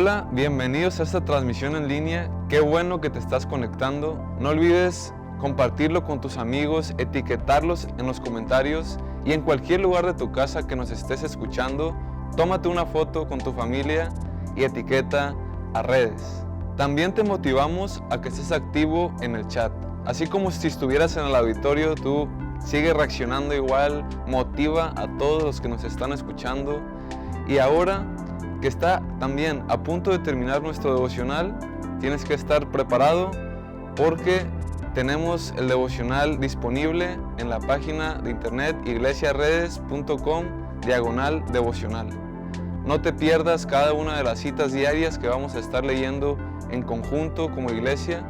Hola, bienvenidos a esta transmisión en línea. Qué bueno que te estás conectando. No olvides compartirlo con tus amigos, etiquetarlos en los comentarios y en cualquier lugar de tu casa que nos estés escuchando. Tómate una foto con tu familia y etiqueta a redes. También te motivamos a que estés activo en el chat. Así como si estuvieras en el auditorio, tú sigue reaccionando igual, motiva a todos los que nos están escuchando. Y ahora que está también a punto de terminar nuestro devocional, tienes que estar preparado porque tenemos el devocional disponible en la página de internet iglesiaredes.com/devocional. No te pierdas cada una de las citas diarias que vamos a estar leyendo en conjunto como iglesia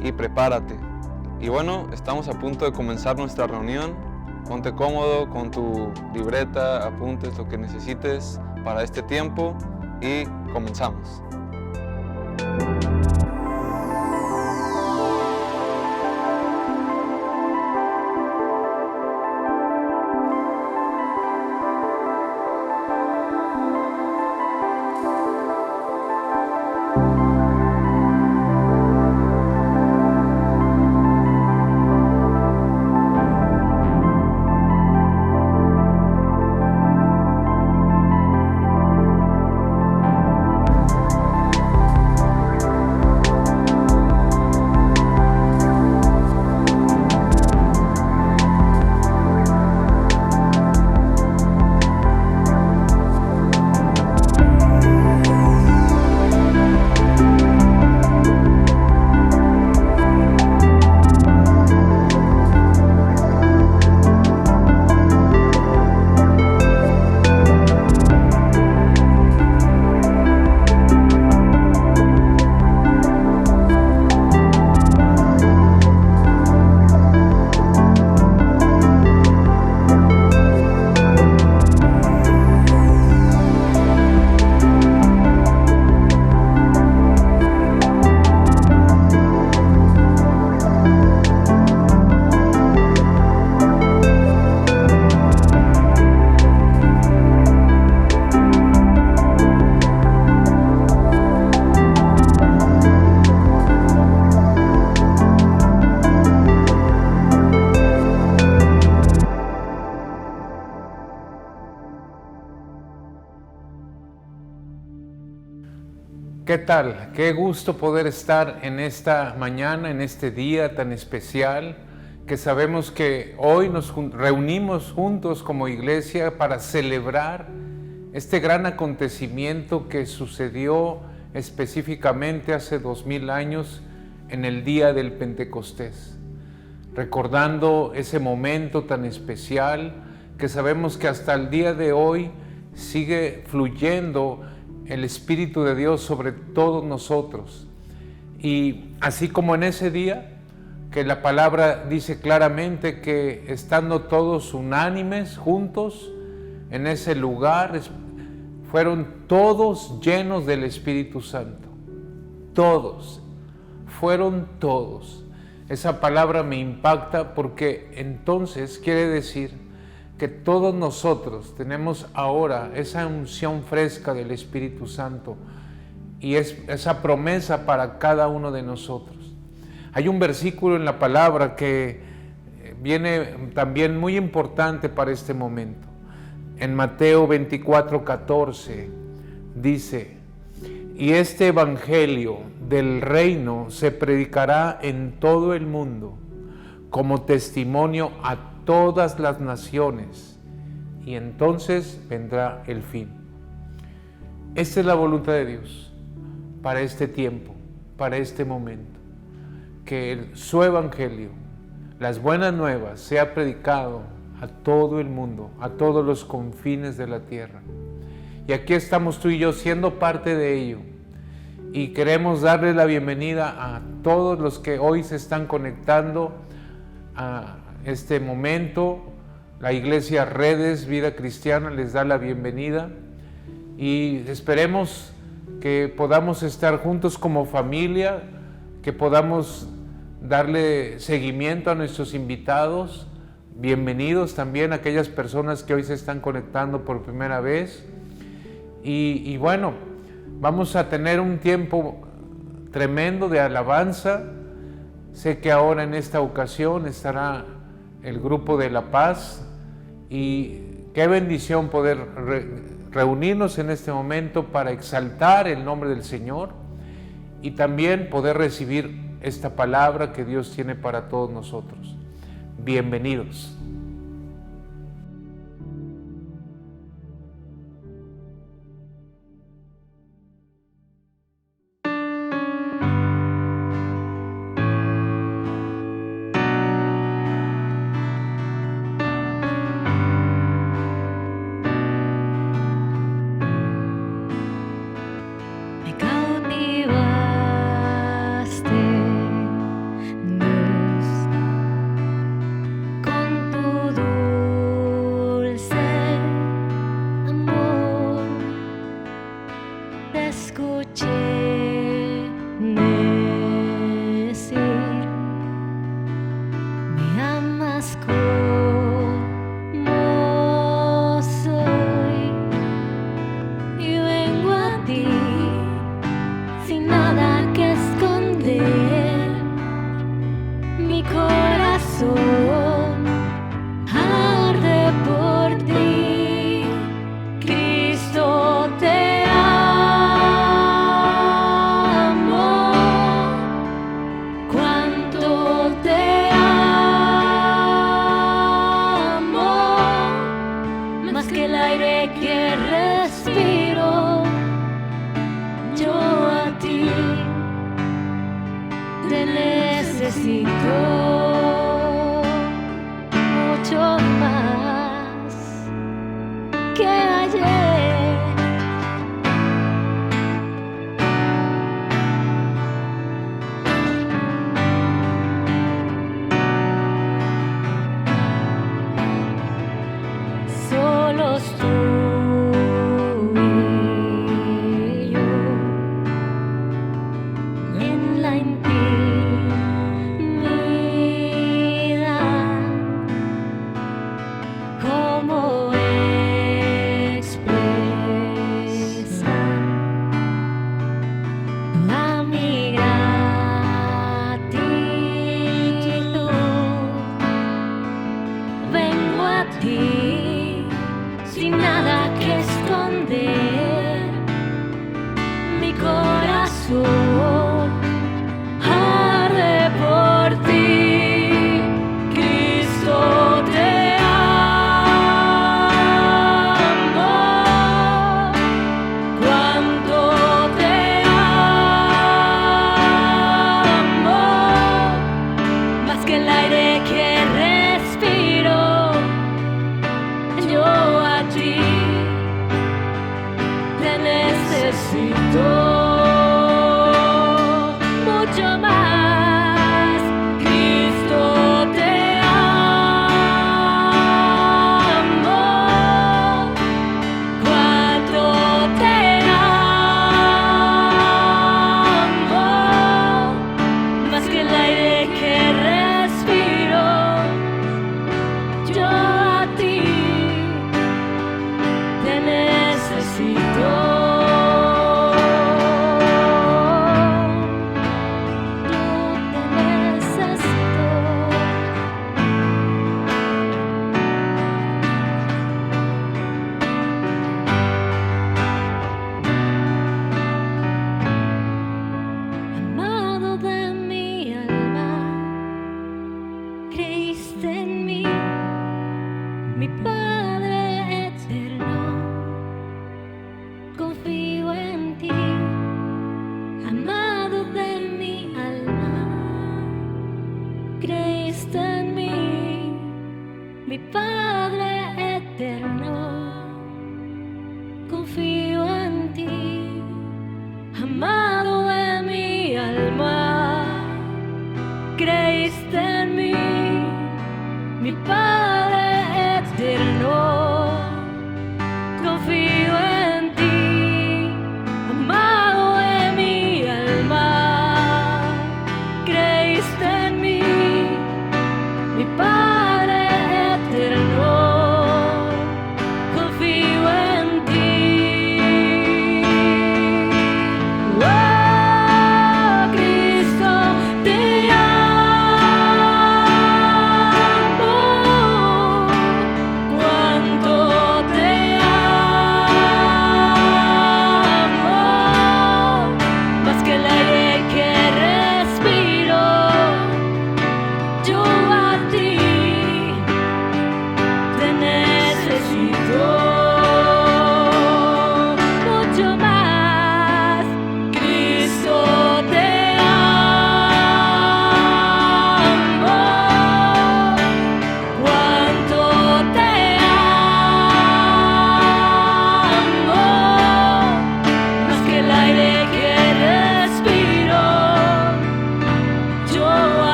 y prepárate. Y bueno, estamos a punto de comenzar nuestra reunión. Ponte cómodo con tu libreta, apuntes, lo que necesites para este tiempo y comenzamos. ¿Qué tal? Qué gusto poder estar en esta mañana, en este día tan especial, que sabemos que hoy nos reunimos juntos como iglesia para celebrar este gran acontecimiento que sucedió específicamente hace 2000 años en el día del Pentecostés. Recordando ese momento tan especial que sabemos que hasta el día de hoy sigue fluyendo el Espíritu de Dios sobre todos nosotros. Y así como en ese día, que la palabra dice claramente que estando todos unánimes, juntos, en ese lugar, fueron todos llenos del Espíritu Santo. Todos, fueron todos. Esa palabra me impacta porque entonces quiere decir que todos nosotros tenemos ahora esa unción fresca del Espíritu Santo y es esa promesa para cada uno de nosotros. Hay un versículo en la palabra que viene también muy importante para este momento. En Mateo 24:14 dice: y este evangelio del reino se predicará en todo el mundo como testimonio a todas las naciones, y entonces vendrá el fin. Esta es la voluntad de Dios para este tiempo, para este momento, que su evangelio, las buenas nuevas, sea predicado a todo el mundo, a todos los confines de la tierra. Y aquí estamos tú y yo siendo parte de ello, y queremos darle la bienvenida a todos los que hoy se están conectando a este momento. La Iglesia Redes Vida Cristiana les da la bienvenida y esperemos que podamos estar juntos como familia, que podamos darle seguimiento a nuestros invitados. Bienvenidos también a aquellas personas que hoy se están conectando por primera vez. Y bueno, Vamos a tener un tiempo tremendo de alabanza. Sé que ahora en esta ocasión estará el grupo de La Paz y qué bendición poder reunirnos en este momento para exaltar el nombre del Señor y también poder recibir esta palabra que Dios tiene para todos nosotros. Bienvenidos. Necesito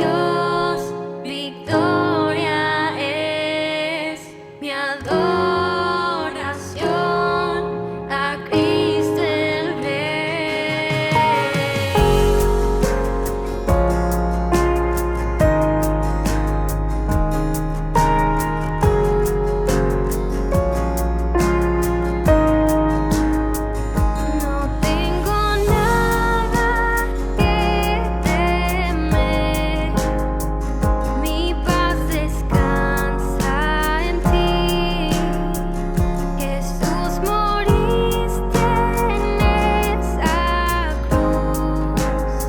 Dios, victoria es mi adoración a Cristo el Rey. No tengo nada que temer, mi paz descansa en ti. Jesús, moriste en esa cruz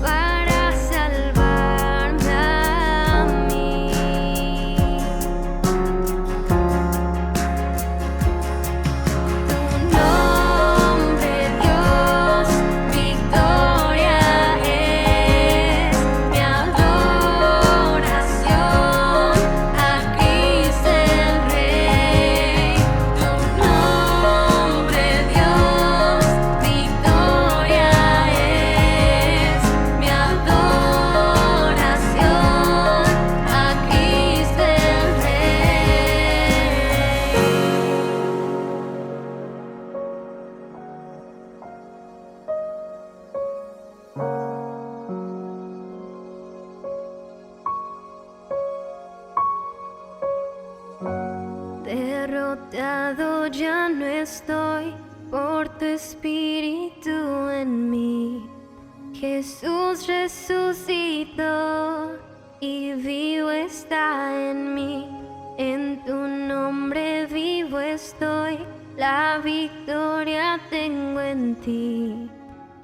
para salvarme a mí. Tu nombre, Dios, victoria es mi adoración a Cristo el Rey. Tu nombre, Dios, victoria es mi adoración a Cristo el Derrotado ya no estoy por tu espíritu en mí. Jesús resucitó y vivo está en mí. En tu nombre vivo estoy, la victoria tengo en ti.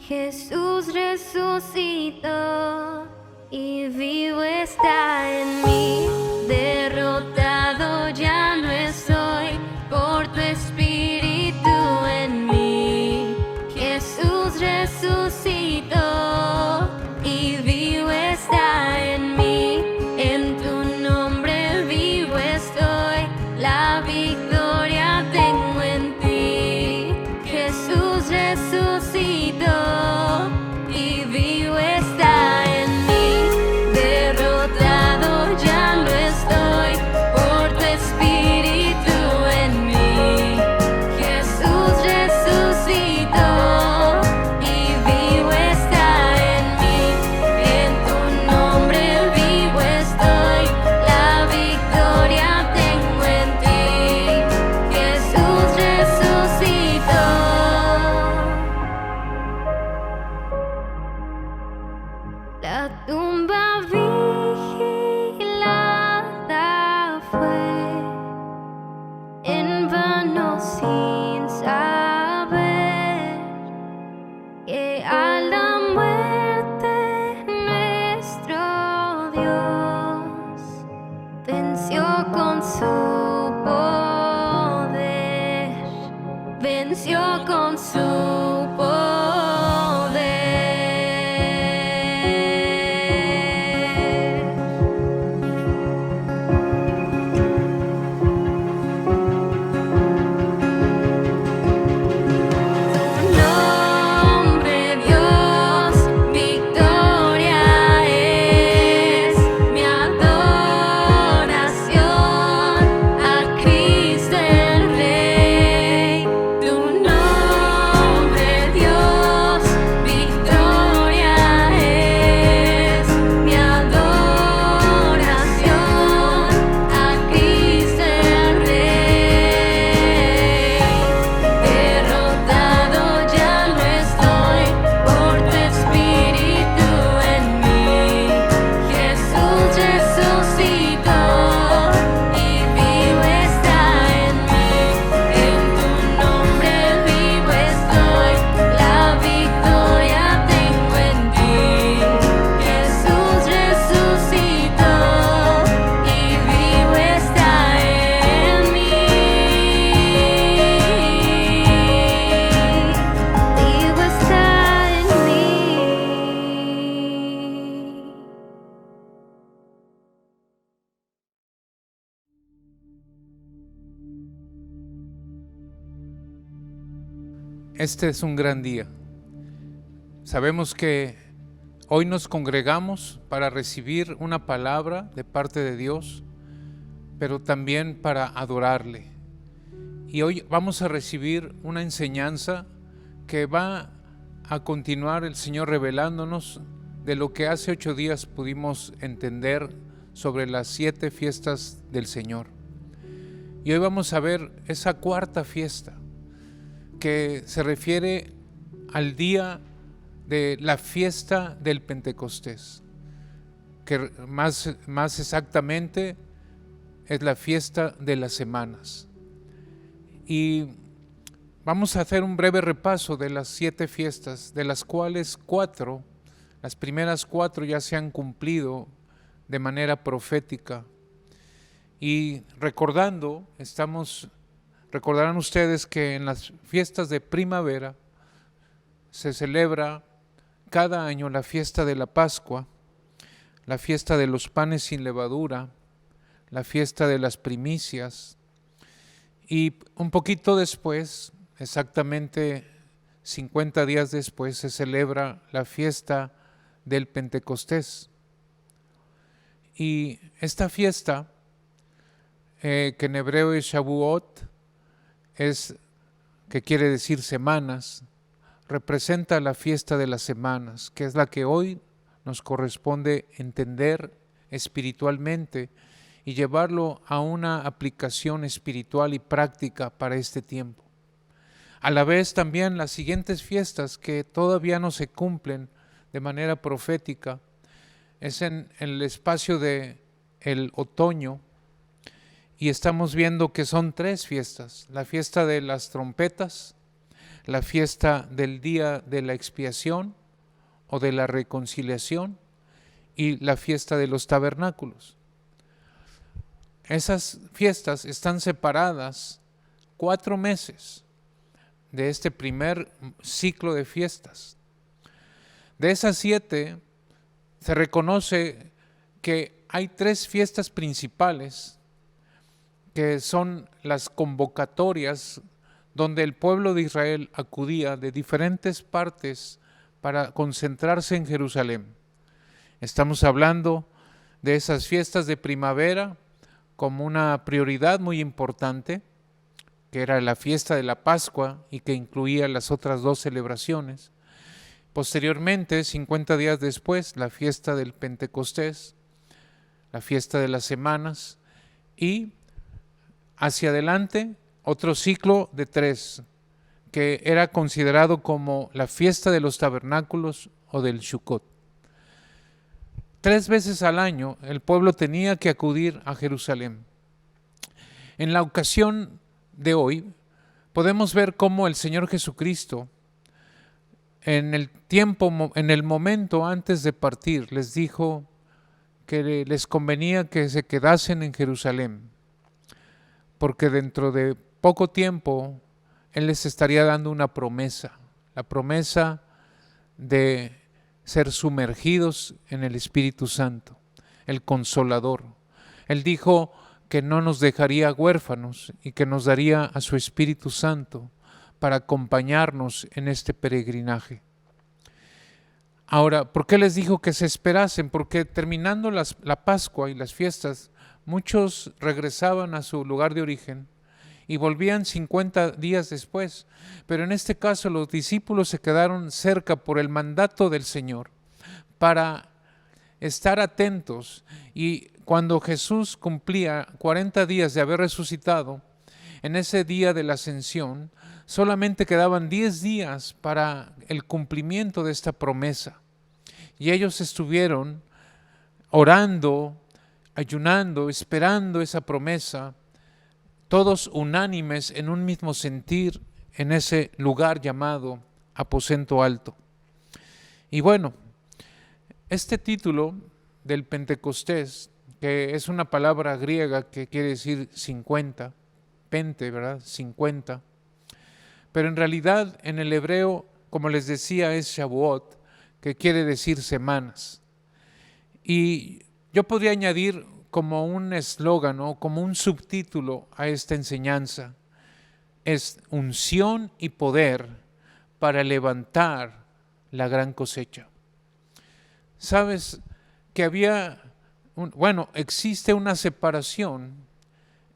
Jesús resucitó y vivo está en mí. Derrotado ya no estoy por tu espíritu en mí. Jesús resucitó y vivo está en mí. En tu nombre vivo estoy, la victoria tengo en ti. Jesús resucitó y vivo está en mí. Derrotado ya no estoy por tu espíritu en mí. Jesús resucitó y vivo está en mí. En tu nombre vivo estoy, la victoria tengo en ti. Jesús resucitó. La tumba vigilada fue, en vano sin saber que a la muerte nuestro Dios venció con su poder, venció con su nombre, Dios, victoria es mi adoración a Cristo el Rey. Tu nombre, Dios, victoria es mi adoración a Cristo el Rey. Derrotado ya no estoy por tu espíritu en mí. Jesús resucitó y vivo está en mí. En tu nombre vivo estoy, la victoria tengo en ti. Jesús resucitó y vivo está en mí. Vivo está en mí. Este es un gran día. Sabemos que Hoy nos congregamos para recibir una palabra de parte de Dios, pero también para adorarle. Y hoy vamos a recibir una enseñanza que va a continuar el Señor revelándonos de lo que hace 8 días pudimos entender sobre las 7 fiestas del Señor. Y hoy vamos a ver esa cuarta fiesta que se refiere al día de la fiesta del Pentecostés, que más exactamente es la fiesta de las semanas. Y vamos a hacer un breve repaso de las 7 fiestas, de las cuales 4, las primeras 4 ya se han cumplido de manera profética. Y recordarán ustedes que en las fiestas de primavera se celebra cada año la fiesta de la Pascua, la fiesta de los panes sin levadura, la fiesta de las primicias, y un poquito después, exactamente 50 días después, se celebra la fiesta del Pentecostés. Y esta fiesta, que en hebreo es Shavuot, que quiere decir semanas, representa la fiesta de las semanas, que es la que hoy nos corresponde entender espiritualmente y llevarlo a una aplicación espiritual y práctica para este tiempo. A la vez también las siguientes fiestas que todavía no se cumplen de manera profética es en el espacio del otoño, y estamos viendo que son 3 fiestas: la fiesta de las trompetas, la fiesta del día de la expiación o de la reconciliación y la fiesta de los tabernáculos. Esas fiestas están separadas 4 meses de este primer ciclo de fiestas. De esas 7 se reconoce que hay 3 fiestas principales que son las convocatorias donde el pueblo de Israel acudía de diferentes partes para concentrarse en Jerusalén. Estamos hablando de esas fiestas de primavera como una prioridad muy importante, que era la fiesta de la Pascua y que incluía las otras 2 celebraciones. Posteriormente, 50 días después, la fiesta del Pentecostés, la fiesta de las semanas, y hacia adelante otro ciclo de 3, que era considerado como la fiesta de los tabernáculos o del Sukkot. 3 veces al año el pueblo tenía que acudir a Jerusalén. En la ocasión de hoy podemos ver cómo el Señor Jesucristo, en el momento antes de partir, les dijo que les convenía que se quedasen en Jerusalén, porque dentro de poco tiempo Él les estaría dando una promesa, la promesa de ser sumergidos en el Espíritu Santo, el Consolador. Él dijo que no nos dejaría huérfanos y que nos daría a su Espíritu Santo para acompañarnos en este peregrinaje. Ahora, ¿por qué les dijo que se esperasen? Porque terminando la Pascua y las fiestas, muchos regresaban a su lugar de origen y volvían 50 días después. Pero en este caso los discípulos se quedaron cerca por el mandato del Señor para estar atentos. Y cuando Jesús cumplía 40 días de haber resucitado, en ese día de la ascensión, solamente quedaban 10 días para el cumplimiento de esta promesa. Y ellos estuvieron orando, ayunando, esperando esa promesa, todos unánimes en un mismo sentir en ese lugar llamado aposento alto. Y bueno, este título del Pentecostés, que es una palabra griega que quiere decir 50, pente, ¿verdad? 50, pero en realidad en el hebreo, como les decía, es Shavuot, que quiere decir semanas. Y yo podría añadir como un eslogan o como un subtítulo a esta enseñanza: es unción y poder para levantar la gran cosecha. Sabes que existe una separación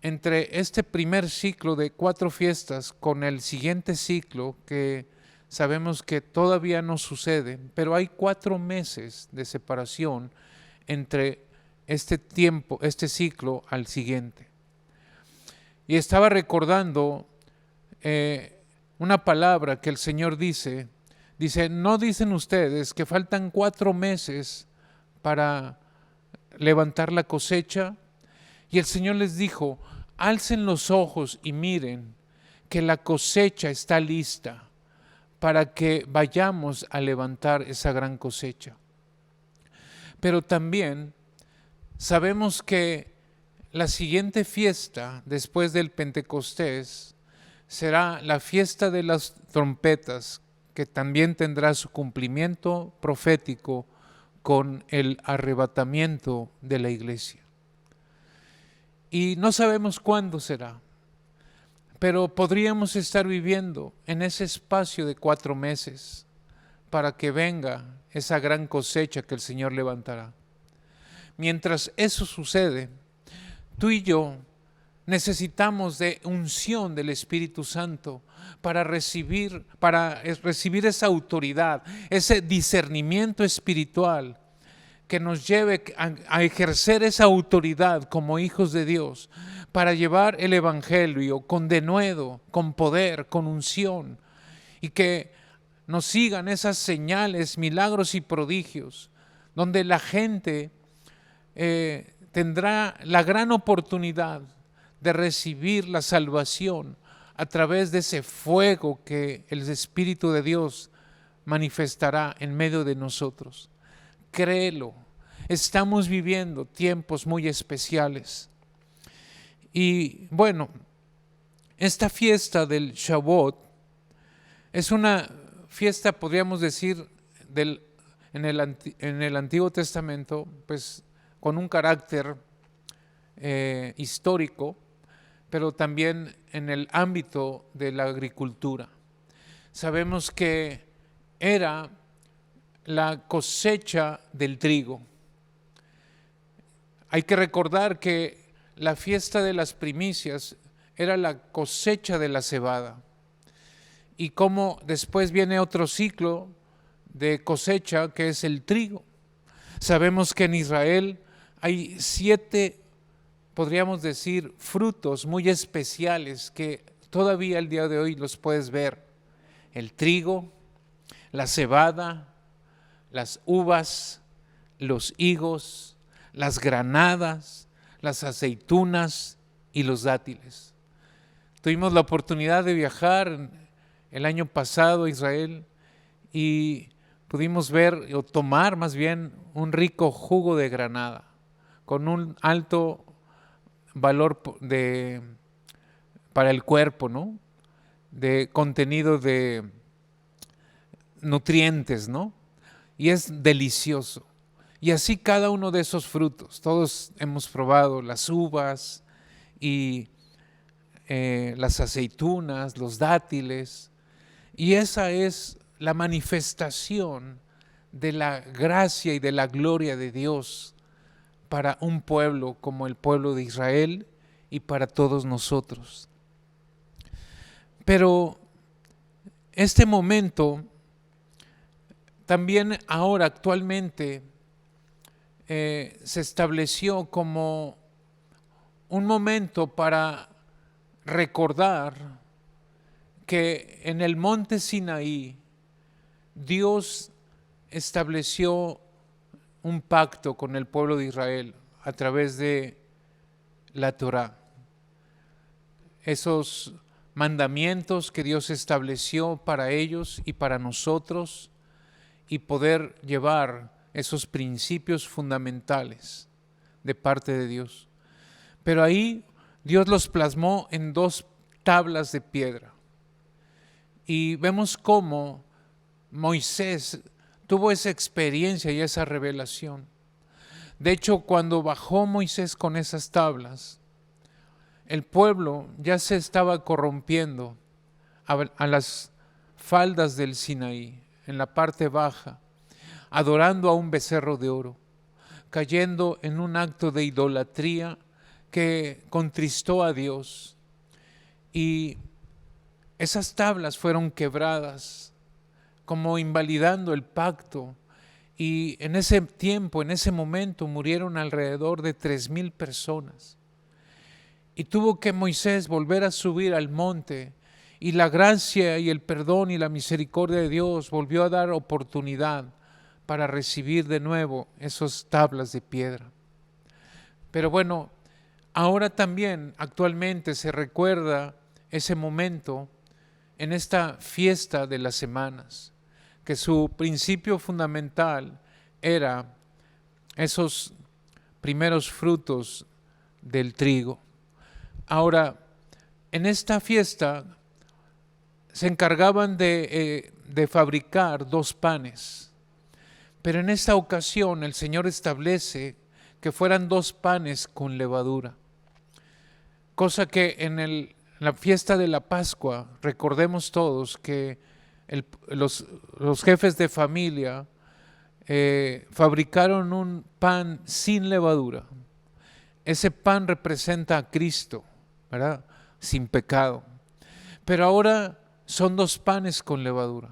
entre este primer ciclo de 4 fiestas con el siguiente ciclo, que sabemos que todavía no sucede, pero hay 4 meses de separación entre este tiempo, este ciclo al siguiente. Y estaba recordando una palabra que el Señor dice, ¿no dicen ustedes que faltan 4 meses para levantar la cosecha? Y el Señor les dijo, alcen los ojos y miren que la cosecha está lista para que vayamos a levantar esa gran cosecha. Pero también sabemos que la siguiente fiesta después del Pentecostés será la fiesta de las trompetas, que también tendrá su cumplimiento profético con el arrebatamiento de la iglesia. Y no sabemos cuándo será, pero podríamos estar viviendo en ese espacio de 4 meses para que venga esa gran cosecha que el Señor levantará. Mientras eso sucede, tú y yo necesitamos de unción del Espíritu Santo para recibir esa autoridad, ese discernimiento espiritual que nos lleve a ejercer esa autoridad como hijos de Dios, para llevar el Evangelio con denuedo, con poder, con unción, y que nos sigan esas señales, milagros y prodigios, donde la gente tendrá la gran oportunidad de recibir la salvación a través de ese fuego que el Espíritu de Dios manifestará en medio de nosotros. Créelo, estamos viviendo tiempos muy especiales. Y bueno, esta fiesta del Shavuot es una fiesta, podríamos decir, en el Antiguo Testamento, pues con un carácter histórico, pero también en el ámbito de la agricultura. Sabemos que era la cosecha del trigo. Hay que recordar que la fiesta de las primicias era la cosecha de la cebada, y como después viene otro ciclo de cosecha que es el trigo. Sabemos que en Israel hay 7, podríamos decir, frutos muy especiales que todavía el día de hoy los puedes ver: el trigo, la cebada, las uvas, los higos, las granadas, las aceitunas y los dátiles. Tuvimos la oportunidad de viajar el año pasado a Israel y pudimos ver, o tomar más bien, un rico jugo de granada con un alto valor para el cuerpo, ¿no? De contenido de nutrientes, ¿no? Y es delicioso. Y así cada uno de esos frutos. Todos hemos probado las uvas y las aceitunas, los dátiles. Y esa es la manifestación de la gracia y de la gloria de Dios para un pueblo como el pueblo de Israel y para todos nosotros. Pero este momento también ahora actualmente se estableció como un momento para recordar que en el monte Sinaí Dios estableció un pacto con el pueblo de Israel a través de la Torá. Esos mandamientos que Dios estableció para ellos y para nosotros, y poder llevar esos principios fundamentales de parte de Dios. Pero ahí Dios los plasmó en 2 tablas de piedra. Y vemos cómo Moisés tuvo esa experiencia y esa revelación. De hecho, cuando bajó Moisés con esas tablas, el pueblo ya se estaba corrompiendo a las faldas del Sinaí, en la parte baja. adorando a un becerro de oro, cayendo en un acto de idolatría que contristó a Dios. Y esas tablas fueron quebradas, como invalidando el pacto. Y en ese tiempo, en ese momento, murieron alrededor de 3,000 personas. Y tuvo que Moisés volver a subir al monte, y la gracia y el perdón y la misericordia de Dios volvió a dar oportunidad para recibir de nuevo esas tablas de piedra. Pero bueno, ahora también actualmente se recuerda ese momento en esta fiesta de las semanas, que su principio fundamental era esos primeros frutos del trigo. Ahora, en esta fiesta se encargaban de fabricar 2 panes, pero en esta ocasión el Señor establece que fueran 2 panes con levadura, cosa que en la fiesta de la Pascua, recordemos todos que los jefes de familia fabricaron un pan sin levadura. Ese pan representa a Cristo, ¿verdad? Sin pecado. Pero ahora son 2 panes con levadura.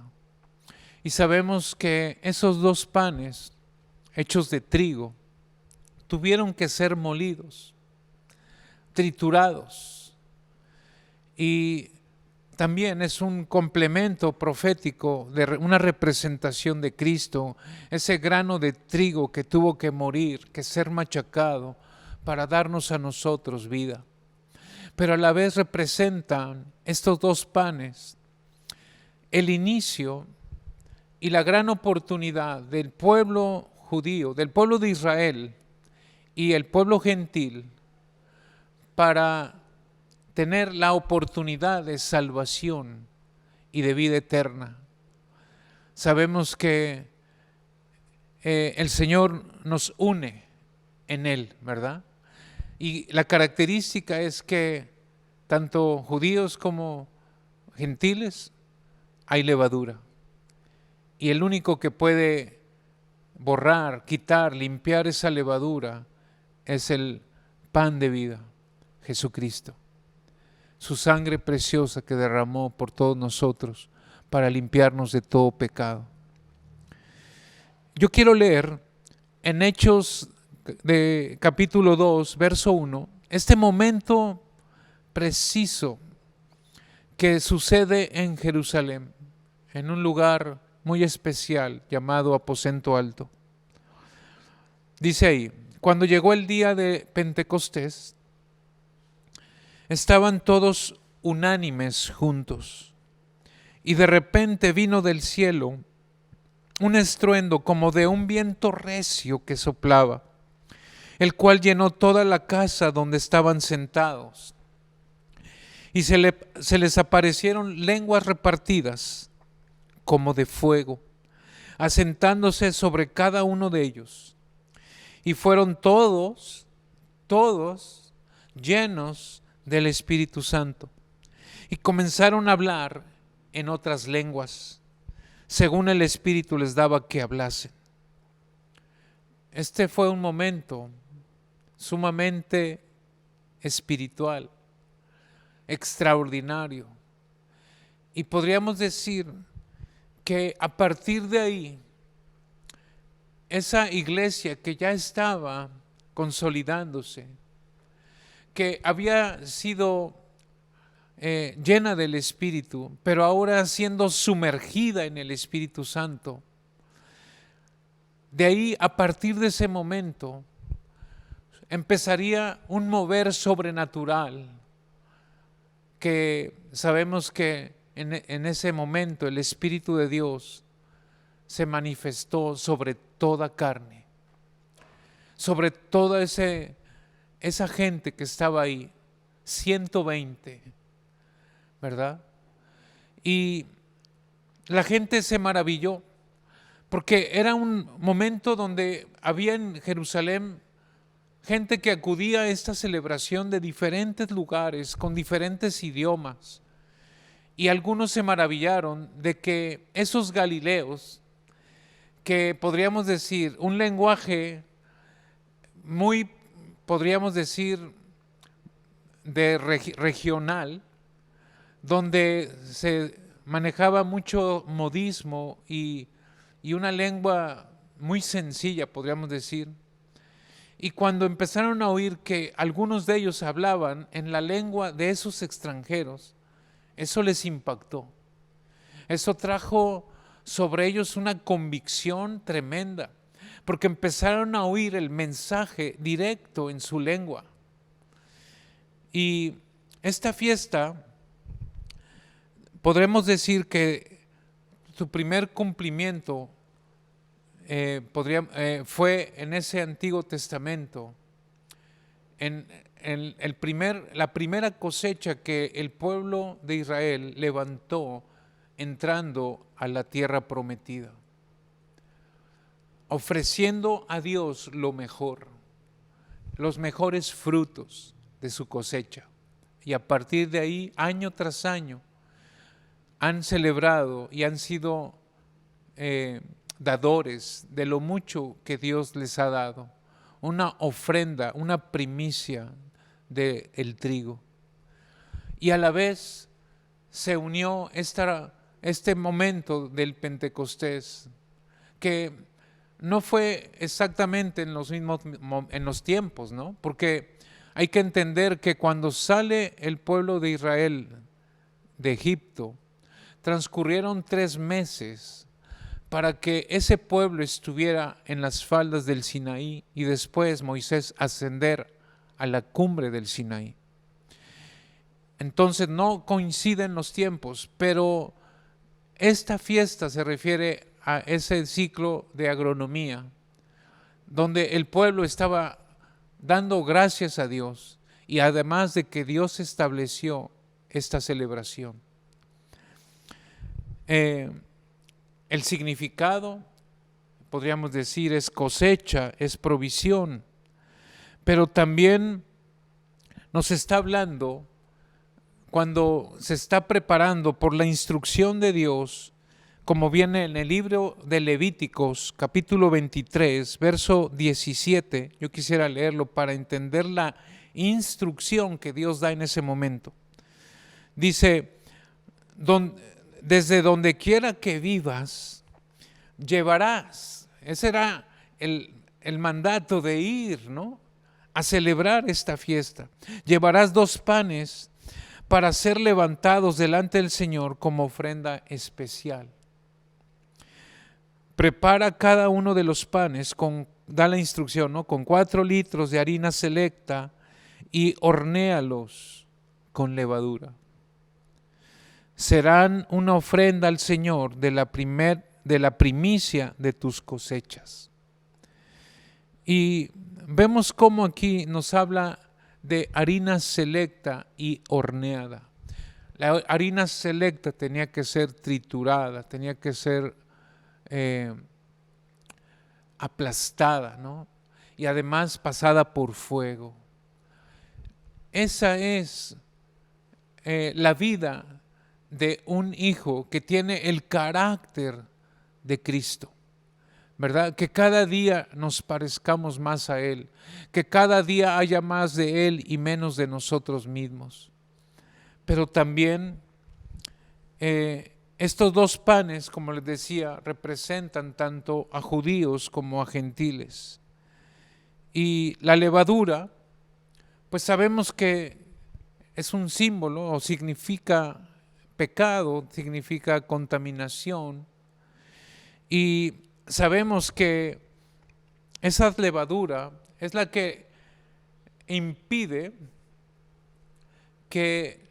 Y sabemos que esos 2 panes, hechos de trigo, tuvieron que ser molidos, triturados. Y también es un complemento profético, de una representación de Cristo, ese grano de trigo que tuvo que morir, que ser machacado para darnos a nosotros vida. Pero a la vez representan estos 2 panes el inicio y la gran oportunidad del pueblo judío, del pueblo de Israel y el pueblo gentil para tener la oportunidad de salvación y de vida eterna. Sabemos que el Señor nos une en Él, ¿verdad? Y la característica es que tanto judíos como gentiles hay levadura. Y el único que puede borrar, quitar, limpiar esa levadura es el pan de vida, Jesucristo. Su sangre preciosa que derramó por todos nosotros para limpiarnos de todo pecado. Yo quiero leer en Hechos de capítulo 2, verso 1, este momento preciso que sucede en Jerusalén, en un lugar muy especial llamado Aposento Alto. Dice ahí: cuando llegó el día de Pentecostés, estaban todos unánimes juntos, y de repente vino del cielo un estruendo como de un viento recio que soplaba, el cual llenó toda la casa donde estaban sentados. Y se les aparecieron lenguas repartidas como de fuego, asentándose sobre cada uno de ellos. Y fueron todos llenos del Espíritu Santo, y comenzaron a hablar en otras lenguas, según el Espíritu les daba que hablasen. Este fue un momento sumamente espiritual, extraordinario, y podríamos decir que a partir de ahí, esa iglesia que ya estaba consolidándose, que había sido llena del Espíritu, pero ahora siendo sumergida en el Espíritu Santo, de ahí, a partir de ese momento, empezaría un mover sobrenatural, que sabemos que en ese momento el Espíritu de Dios se manifestó sobre toda carne, sobre toda esa gente que estaba ahí, 120, ¿verdad? Y la gente se maravilló, porque era un momento donde había en Jerusalén gente que acudía a esta celebración de diferentes lugares, con diferentes idiomas. Y algunos se maravillaron de que esos galileos, que podríamos decir, un lenguaje muy, podríamos decir, regional, donde se manejaba mucho modismo y una lengua muy sencilla, podríamos decir. Y cuando empezaron a oír que algunos de ellos hablaban en la lengua de esos extranjeros, eso les impactó. Eso trajo sobre ellos una convicción tremenda, porque empezaron a oír el mensaje directo en su lengua. Y esta fiesta, podremos decir que su primer cumplimiento fue en ese Antiguo Testamento, en la primera cosecha que el pueblo de Israel levantó entrando a la tierra prometida, ofreciendo a Dios lo mejor, los mejores frutos de su cosecha. Y a partir de ahí, año tras año, han celebrado y han sido dadores de lo mucho que Dios les ha dado, una ofrenda, una primicia del trigo. Y a la vez se unió este momento del Pentecostés, que no fue exactamente en los tiempos, ¿no? Porque hay que entender que cuando sale el pueblo de Israel de Egipto, transcurrieron 3 meses para que ese pueblo estuviera en las faldas del Sinaí y después Moisés ascender a la cumbre del Sinaí. Entonces no coinciden los tiempos, pero esta fiesta se refiere a ese ciclo de agronomía, donde el pueblo estaba dando gracias a Dios y además de que Dios estableció esta celebración. El significado, podríamos decir, es cosecha, es provisión, pero también nos está hablando cuando se está preparando por la instrucción de Dios, como viene en el libro de Levíticos, capítulo 23, verso 17. Yo quisiera leerlo para entender la instrucción que Dios da en ese momento. Dice, desde donde quiera que vivas, llevarás, ese era el mandato de ir, ¿no?, a celebrar esta fiesta. Llevarás 2 panes para ser levantados delante del Señor como ofrenda especial. Prepara cada uno de los panes, da la instrucción, ¿no?, con 4 litros de harina selecta y hornéalos con levadura. Serán una ofrenda al Señor de la primicia de tus cosechas. Y vemos cómo aquí nos habla de harina selecta y horneada. La harina selecta tenía que ser triturada, tenía que ser aplastada, ¿no?, y además pasada por fuego. Esa es la vida de un hijo que tiene el carácter de Cristo, ¿verdad? Que cada día nos parezcamos más a Él, que cada día haya más de Él y menos de nosotros mismos. Pero también estos 2 panes, como les decía, representan tanto a judíos como a gentiles. Y la levadura, pues sabemos que es un símbolo o significa pecado, significa contaminación, y sabemos que esa levadura es la que impide que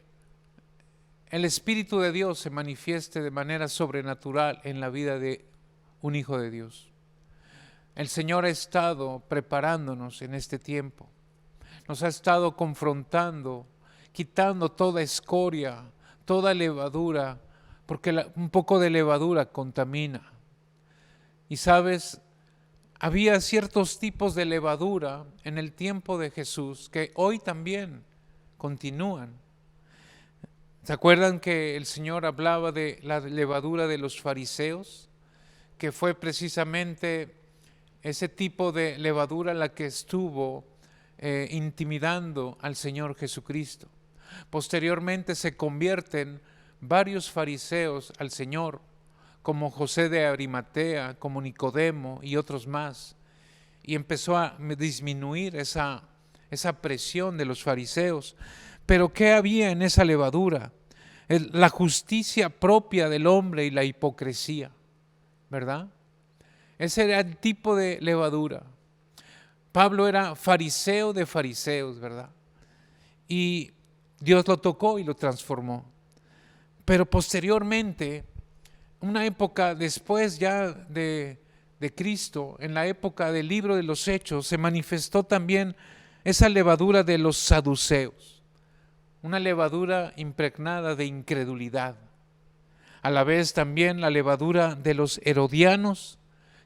el Espíritu de Dios se manifieste de manera sobrenatural en la vida de un hijo de Dios. El Señor ha estado preparándonos en este tiempo, nos ha estado confrontando, quitando toda escoria, toda levadura, porque un poco de levadura contamina. Y sabes, había ciertos tipos de levadura en el tiempo de Jesús que hoy también continúan. ¿Se acuerdan que el Señor hablaba de la levadura de los fariseos? que fue precisamente ese tipo de levadura la que estuvo intimidando al Señor Jesucristo. Posteriormente se convierten varios fariseos al Señor, como José de Arimatea, como Nicodemo y otros más, y empezó a disminuir esa presión de los fariseos. Pero ¿qué había en esa levadura? La justicia propia del hombre y la hipocresía, ¿verdad? Ese era el tipo de levadura. Pablo era fariseo de fariseos, ¿verdad? Y Dios lo tocó y lo transformó. Pero posteriormente, una época después ya de Cristo, en la época del libro de los Hechos, se manifestó también esa levadura de los saduceos, una levadura impregnada de incredulidad. A la vez también la levadura de los herodianos,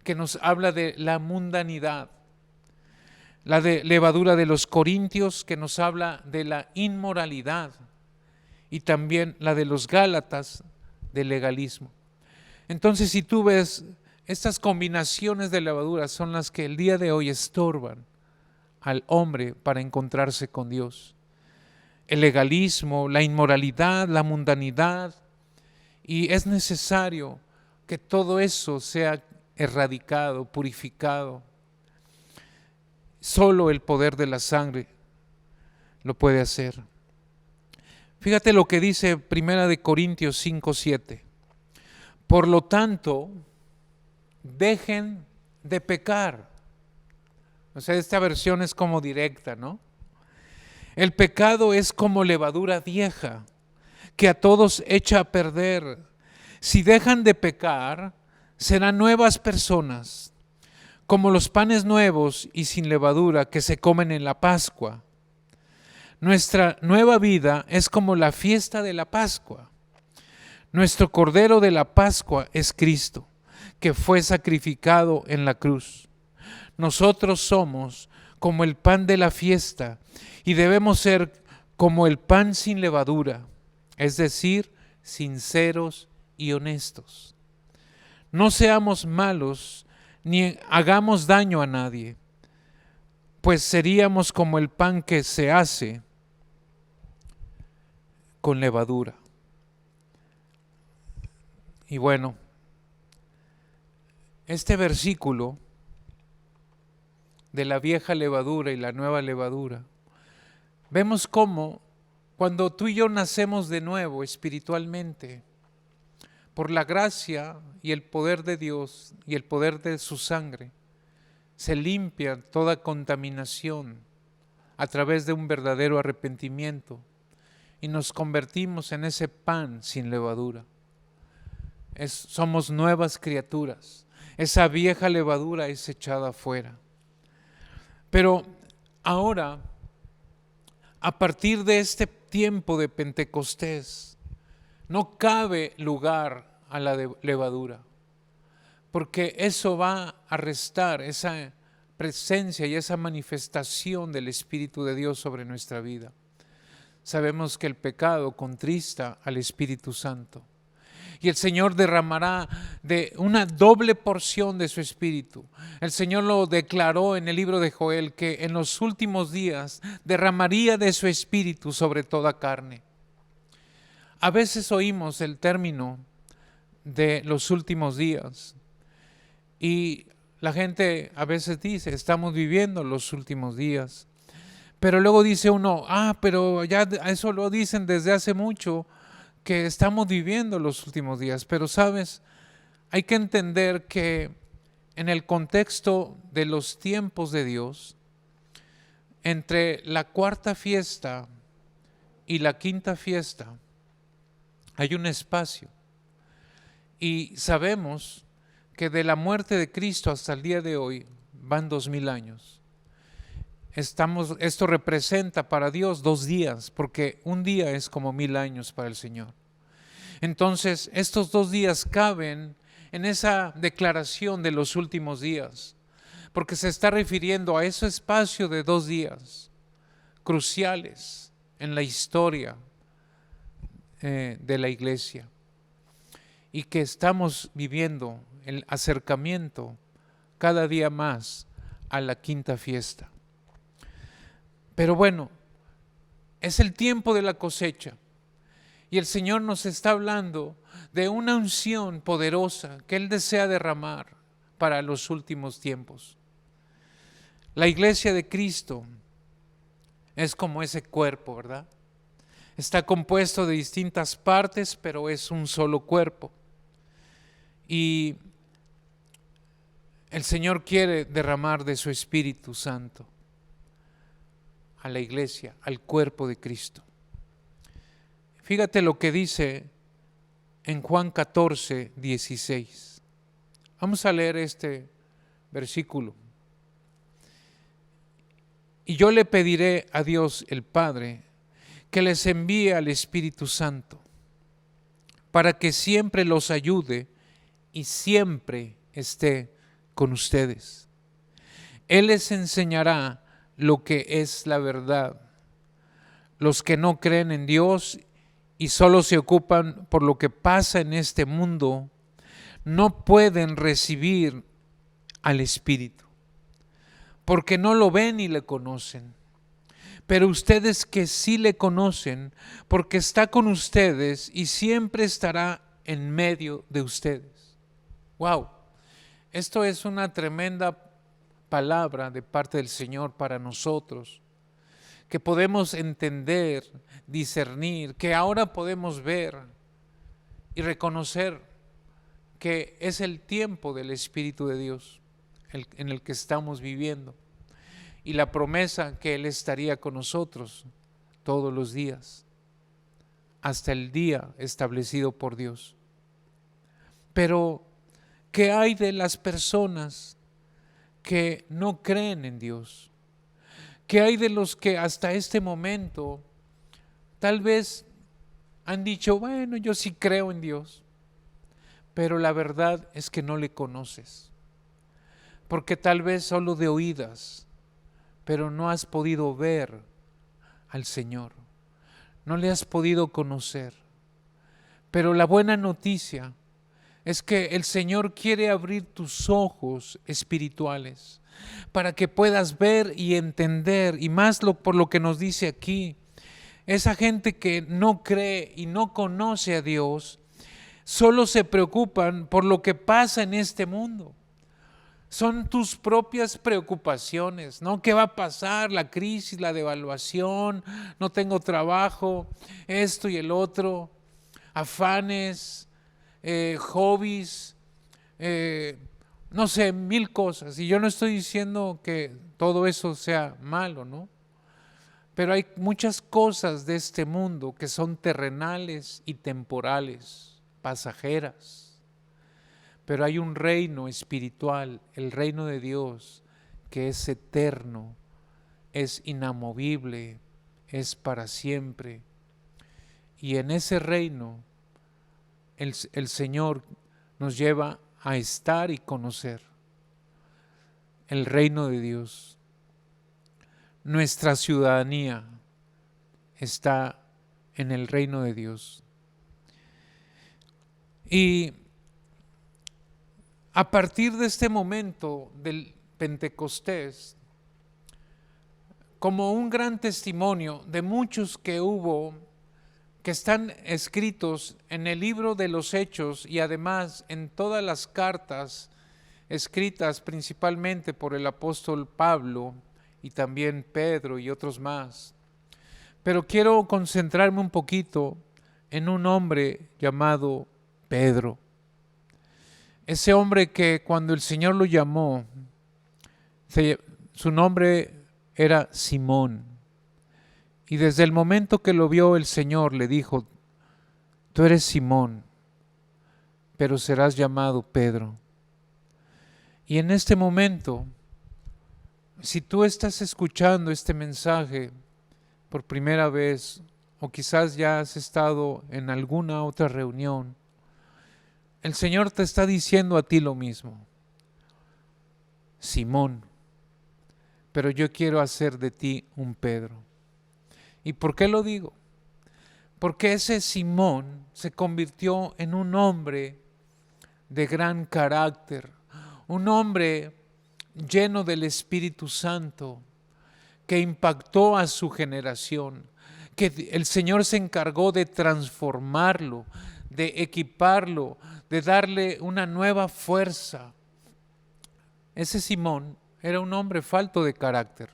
que nos habla de la mundanidad. La levadura de los corintios, que nos habla de la inmoralidad. Y también la de los gálatas, del legalismo. Entonces, si tú ves, estas combinaciones de levaduras son las que el día de hoy estorban al hombre para encontrarse con Dios. El legalismo, la inmoralidad, la mundanidad, y es necesario que todo eso sea erradicado, purificado. Solo el poder de la sangre lo puede hacer. Fíjate lo que dice 1 Corintios 5:7. Por lo tanto, dejen de pecar. O sea, esta versión es como directa, ¿no? El pecado es como levadura vieja, que a todos echa a perder. Si dejan de pecar, serán nuevas personas, como los panes nuevos y sin levadura que se comen en la Pascua. Nuestra nueva vida es como la fiesta de la Pascua. Nuestro Cordero de la Pascua es Cristo, que fue sacrificado en la cruz. Nosotros somos como el pan de la fiesta y debemos ser como el pan sin levadura, es decir, sinceros y honestos. No seamos malos ni hagamos daño a nadie, pues seríamos como el pan que se hace con levadura. Y bueno, este versículo de la vieja levadura y la nueva levadura, vemos cómo cuando tú y yo nacemos de nuevo espiritualmente, por la gracia y el poder de Dios y el poder de su sangre, se limpia toda contaminación a través de un verdadero arrepentimiento y nos convertimos en ese pan sin levadura. Somos nuevas criaturas. Esa vieja levadura es echada afuera. Pero ahora, a partir de este tiempo de Pentecostés, no cabe lugar a la levadura, porque eso va a restar esa presencia y esa manifestación del Espíritu de Dios sobre nuestra vida. Sabemos que el pecado contrista al Espíritu Santo. Y el Señor derramará de una doble porción de su Espíritu. El Señor lo declaró en el libro de Joel, que en los últimos días derramaría de su Espíritu sobre toda carne. A veces oímos el término de los últimos días y la gente a veces dice, estamos viviendo los últimos días. Pero luego dice uno, pero ya eso lo dicen desde hace mucho, que estamos viviendo los últimos días. Pero sabes, hay que entender que en el contexto de los tiempos de Dios, entre la cuarta fiesta y la quinta fiesta, hay un espacio. Y sabemos que de la muerte de Cristo hasta el día de hoy van 2000 años. Esto representa para Dios 2 días, porque un día es como 1000 años para el Señor. Entonces, estos 2 días caben en esa declaración de los últimos días, porque se está refiriendo a ese espacio de 2 días cruciales en la historia de la iglesia y que estamos viviendo el acercamiento cada día más a la quinta fiesta. Pero bueno, es el tiempo de la cosecha y el Señor nos está hablando de una unción poderosa que Él desea derramar para los últimos tiempos. La iglesia de Cristo es como ese cuerpo, ¿verdad? Está compuesto de distintas partes, pero es un solo cuerpo. Y el Señor quiere derramar de su Espíritu Santo a la iglesia, al cuerpo de Cristo. Fíjate lo que dice en Juan 14, 16. Vamos a leer este versículo. Y yo le pediré a Dios el Padre que les envíe al Espíritu Santo para que siempre los ayude y siempre esté con ustedes. Él les enseñará lo que es la verdad. Los que no creen en Dios y solo se ocupan por lo que pasa en este mundo, no pueden recibir al Espíritu, porque no lo ven y le conocen. Pero ustedes que sí le conocen, porque está con ustedes y siempre estará en medio de ustedes. ¡Wow! Esto es una tremenda palabra de parte del Señor para nosotros, que podemos entender, discernir, que ahora podemos ver y reconocer que es el tiempo del Espíritu de Dios en el que estamos viviendo y la promesa que Él estaría con nosotros todos los días hasta el día establecido por Dios. Pero ¿qué hay de las personas que no creen en Dios? ¿Qué hay de los que hasta este momento tal vez han dicho, bueno, yo sí creo en Dios, pero la verdad es que no le conoces? Porque tal vez solo de oídas, pero no has podido ver al Señor, no le has podido conocer. Pero la buena noticia es que el Señor quiere abrir tus ojos espirituales para que puedas ver y entender, y más por lo que nos dice aquí, esa gente que no cree y no conoce a Dios, solo se preocupan por lo que pasa en este mundo. Son tus propias preocupaciones, ¿no? ¿Qué va a pasar? La crisis, la devaluación, no tengo trabajo, esto y el otro, afanes, hobbies, no sé, mil cosas. Y yo no estoy diciendo que todo eso sea malo, ¿no? Pero hay muchas cosas de este mundo que son terrenales y temporales, pasajeras. Pero hay un reino espiritual, el reino de Dios, que es eterno, es inamovible, es para siempre. Y en ese reino el Señor nos lleva a estar y conocer el reino de Dios. Nuestra ciudadanía está en el reino de Dios. Y a partir de este momento del Pentecostés, como un gran testimonio de muchos que hubo, que están escritos en el libro de los Hechos y además en todas las cartas escritas principalmente por el apóstol Pablo y también Pedro y otros más. Pero quiero concentrarme un poquito en un hombre llamado Pedro. Ese hombre que cuando el Señor lo llamó, su nombre era Simón. Y desde el momento que lo vio el Señor le dijo, tú eres Simón, pero serás llamado Pedro. Y en este momento, si tú estás escuchando este mensaje por primera vez, o quizás ya has estado en alguna otra reunión, el Señor te está diciendo a ti lo mismo. Simón, pero yo quiero hacer de ti un Pedro. ¿Y por qué lo digo? Porque ese Simón se convirtió en un hombre de gran carácter, un hombre lleno del Espíritu Santo que impactó a su generación, que el Señor se encargó de transformarlo, de equiparlo, de darle una nueva fuerza. Ese Simón era un hombre falto de carácter,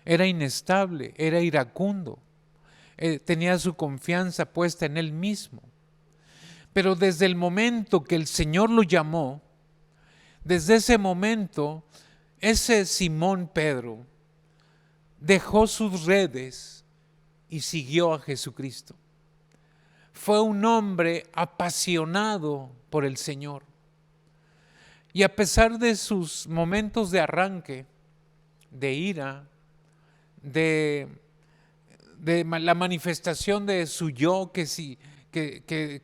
era inestable, era iracundo, tenía su confianza puesta en él mismo. Pero desde el momento que el Señor lo llamó, desde ese momento, ese Simón Pedro dejó sus redes y siguió a Jesucristo. Fue un hombre apasionado por el Señor. Y a pesar de sus momentos de arranque, de ira, de la manifestación de su yo que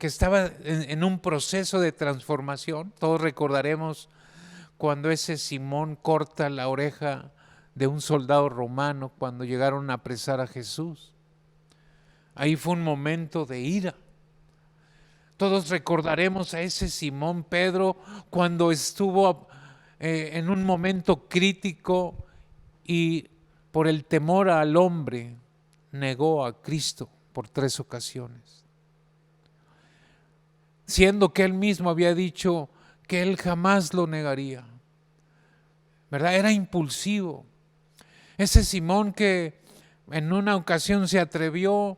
estaba en un proceso de transformación, todos recordaremos cuando ese Simón corta la oreja de un soldado romano cuando llegaron a apresar a Jesús. Ahí fue un momento de ira. Todos recordaremos a ese Simón Pedro cuando estuvo en un momento crítico y por el temor al hombre negó a Cristo por 3 ocasiones. Siendo que él mismo había dicho que él jamás lo negaría. ¿Verdad? Era impulsivo. Ese Simón que en una ocasión se atrevió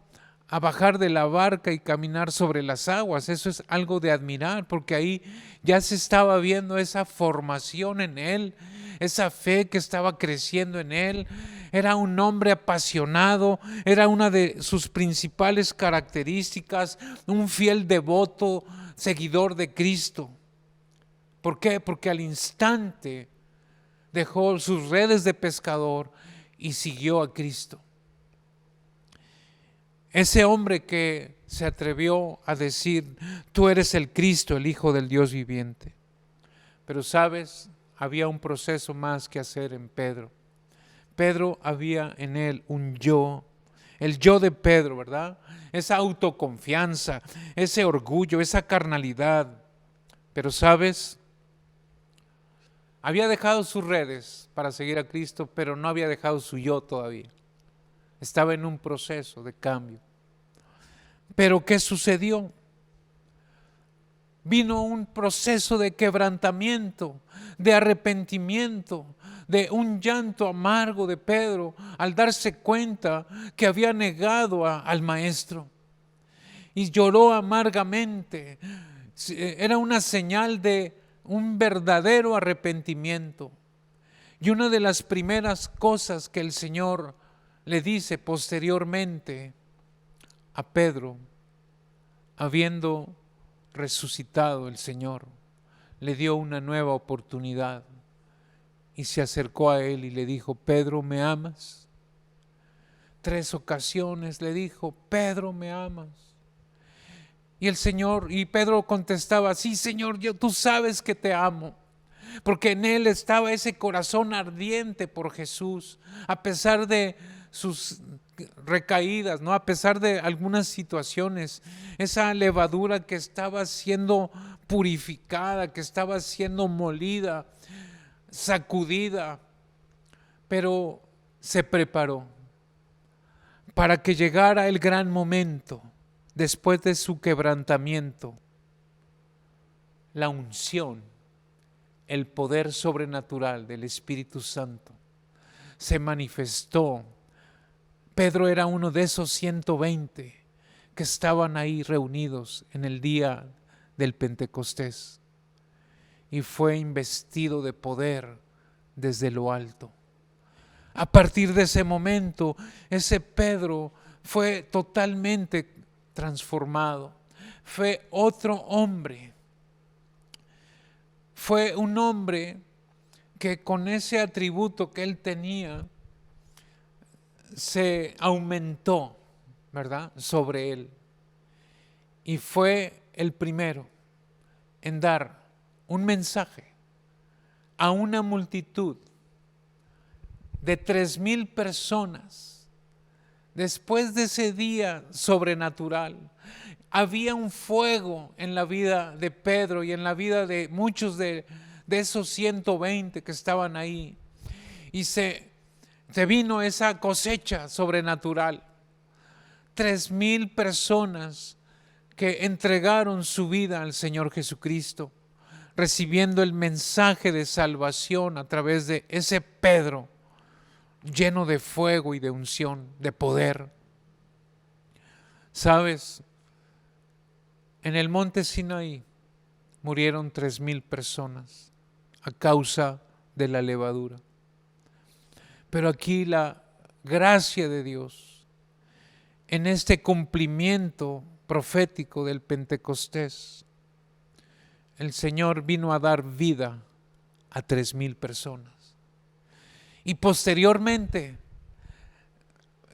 a bajar de la barca y caminar sobre las aguas, eso es algo de admirar, porque ahí ya se estaba viendo esa formación en él, esa fe que estaba creciendo en él. Era un hombre apasionado, era una de sus principales características, un fiel devoto, seguidor de Cristo. ¿Por qué? Porque al instante dejó sus redes de pescador y siguió a Cristo. Ese hombre que se atrevió a decir, tú eres el Cristo, el Hijo del Dios viviente. Pero sabes, había un proceso más que hacer en Pedro. Pedro había en él un yo, el yo de Pedro, ¿verdad? Esa autoconfianza, ese orgullo, esa carnalidad. Pero sabes, había dejado sus redes para seguir a Cristo, pero no había dejado su yo todavía. Estaba en un proceso de cambio. Pero ¿qué sucedió? Vino un proceso de quebrantamiento, de arrepentimiento, de un llanto amargo de Pedro al darse cuenta que había negado al Maestro. Y lloró amargamente. Era una señal de un verdadero arrepentimiento. Y una de las primeras cosas que el Señor le dice posteriormente a Pedro, habiendo resucitado el Señor, le dio una nueva oportunidad y se acercó a él y le dijo, Pedro, ¿me amas? 3 ocasiones le dijo, Pedro, ¿me amas? Y Pedro contestaba, sí, Señor, tú sabes que te amo. Porque en él estaba ese corazón ardiente por Jesús, a pesar de sus recaídas, ¿no? A pesar de algunas situaciones, esa levadura que estaba siendo purificada, que estaba siendo molida, sacudida, pero se preparó para que llegara el gran momento, después de su quebrantamiento, la unción, el poder sobrenatural del Espíritu Santo se manifestó. Pedro era uno de esos 120 que estaban ahí reunidos en el día del Pentecostés y fue investido de poder desde lo alto. A partir de ese momento, ese Pedro fue totalmente transformado, fue otro hombre. Fue un hombre que con ese atributo que él tenía se aumentó, ¿verdad?, sobre él. Y fue el primero en dar un mensaje a una multitud de 3,000 personas Después de ese día sobrenatural, había un fuego en la vida de Pedro y en la vida de muchos de esos 120 que estaban ahí. Y se vino esa cosecha sobrenatural. 3,000 personas que entregaron su vida al Señor Jesucristo, recibiendo el mensaje de salvación a través de ese Pedro, lleno de fuego y de unción, de poder. ¿Sabes? En el monte Sinaí murieron 3,000 personas a causa de la levadura. Pero aquí la gracia de Dios, en este cumplimiento profético del Pentecostés, el Señor vino a dar vida a 3,000 personas. Y posteriormente,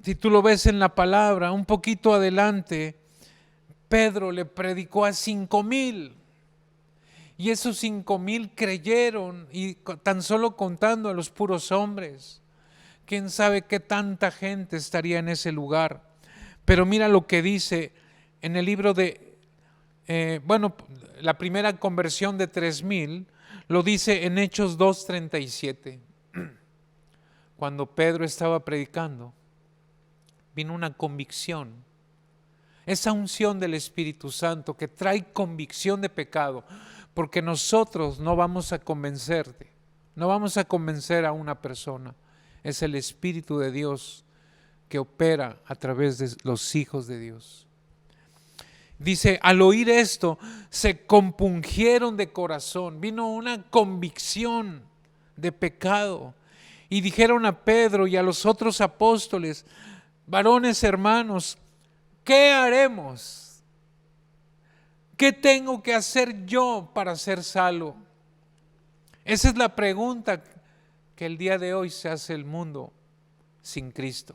si tú lo ves en la palabra, un poquito adelante, Pedro le predicó a 5,000. Y esos 5,000 creyeron, y tan solo contando a los puros hombres. Quién sabe qué tanta gente estaría en ese lugar. Pero mira lo que dice en el libro de, la primera conversión de 3,000, lo dice en Hechos 2:37. Cuando Pedro estaba predicando, vino una convicción. Esa unción del Espíritu Santo que trae convicción de pecado, porque nosotros no vamos a convencerte, no vamos a convencer a una persona. Es el Espíritu de Dios que opera a través de los hijos de Dios. Dice, al oír esto, se compungieron de corazón, vino una convicción de pecado. Y dijeron a Pedro y a los otros apóstoles, varones hermanos, ¿qué haremos? ¿Qué tengo que hacer yo para ser salvo? Esa es la pregunta que el día de hoy se hace el mundo sin Cristo.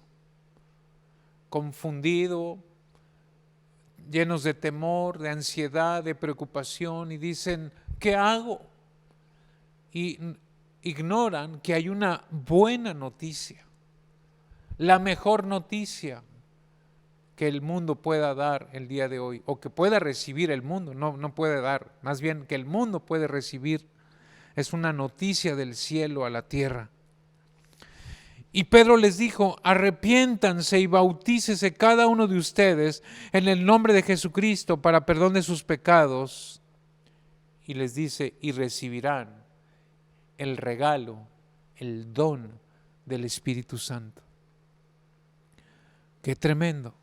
Confundido, llenos de temor, de ansiedad, de preocupación, y dicen, ¿qué hago? Y ignoran que hay una buena noticia, la mejor noticia que el mundo pueda dar el día de hoy, o que pueda recibir el mundo, no puede dar, más bien que el mundo puede recibir, es una noticia del cielo a la tierra. Y Pedro les dijo, arrepiéntanse y bautícese cada uno de ustedes en el nombre de Jesucristo para perdón de sus pecados. Y les dice, y recibirán el regalo, el don del Espíritu Santo. Qué tremendo.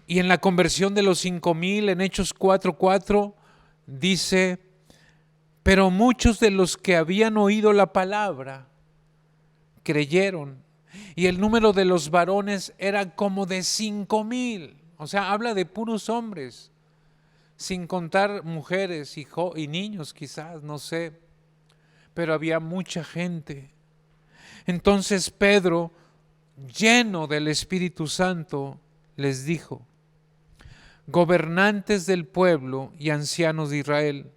Y en la conversión de los 5,000, en Hechos 4:4, dice, pero muchos de los que habían oído la palabra creyeron, y el número de los varones era como de 5,000. O sea, habla de puros hombres, sin contar mujeres y niños quizás, no sé, pero había mucha gente. Entonces Pedro, lleno del Espíritu Santo, les dijo, gobernantes del pueblo y ancianos de Israel.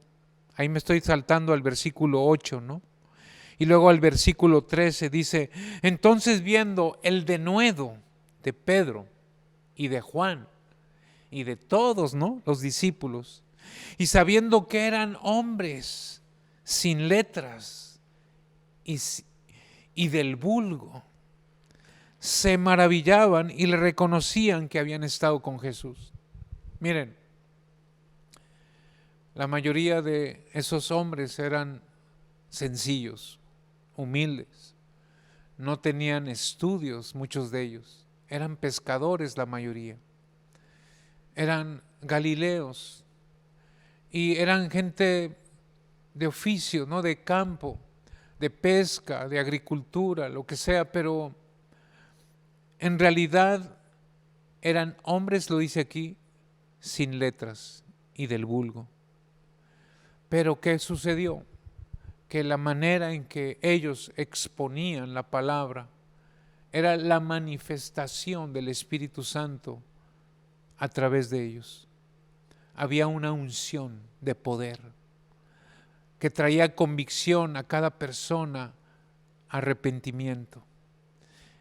Ahí me estoy saltando al versículo 8, ¿no? Y luego al versículo 13 dice, entonces viendo el denuedo de Pedro y de Juan y de todos, ¿no?, los discípulos, y sabiendo que eran hombres sin letras y del vulgo, se maravillaban y le reconocían que habían estado con Jesús. Miren, la mayoría de esos hombres eran sencillos, humildes, no tenían estudios, muchos de ellos, eran pescadores la mayoría, eran galileos y eran gente de oficio, ¿no?, de campo, de pesca, de agricultura, lo que sea, pero en realidad eran hombres, lo dice aquí, sin letras y del vulgo. Pero ¿qué sucedió? Que la manera en que ellos exponían la palabra era la manifestación del Espíritu Santo a través de ellos. Había una unción de poder que traía convicción a cada persona, arrepentimiento.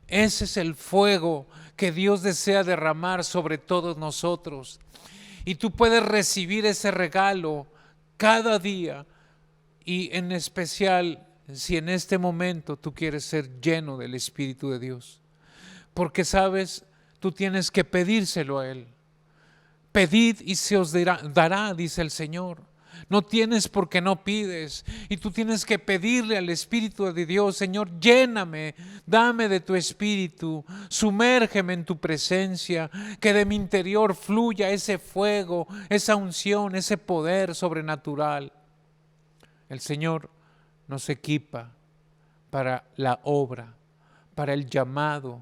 Ese es el fuego que Dios desea derramar sobre todos nosotros. Y tú puedes recibir ese regalo cada día, y en especial si en este momento tú quieres ser lleno del Espíritu de Dios. Porque sabes, tú tienes que pedírselo a Él. Pedid y se os dará, dice el Señor. No tienes porque no pides. Y tú tienes que pedirle al Espíritu de Dios: Señor, lléname, dame de tu Espíritu, sumérgeme en tu presencia, que de mi interior fluya ese fuego, esa unción, ese poder sobrenatural. El Señor nos equipa para la obra, para el llamado,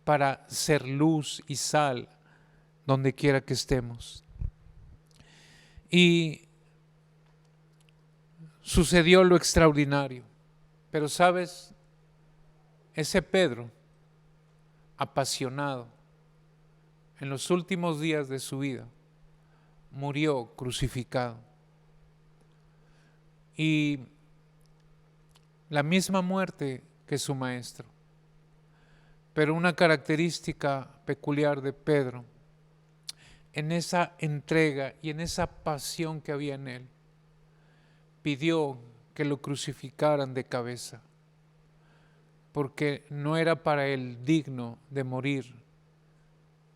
para ser luz y sal donde quiera que estemos. Y sucedió lo extraordinario. Pero sabes, ese Pedro, apasionado, en los últimos días de su vida, murió crucificado. Y la misma muerte que su maestro. Pero una característica peculiar de Pedro, en esa entrega y en esa pasión que había en él, pidió que lo crucificaran de cabeza, porque no era para él digno de morir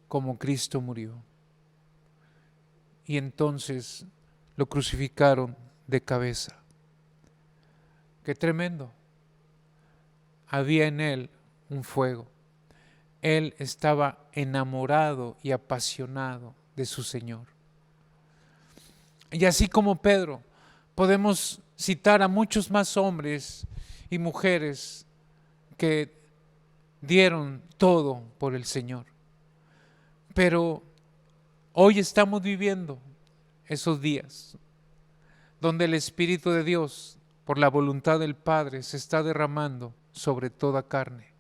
como Cristo murió. Y entonces lo crucificaron de cabeza. ¡Qué tremendo! Había en él un fuego. Él estaba enamorado y apasionado de su Señor. Y así como Pedro, podemos citar a muchos más hombres y mujeres que dieron todo por el Señor. Pero hoy estamos viviendo esos días donde el Espíritu de Dios, por la voluntad del Padre, se está derramando sobre toda carne,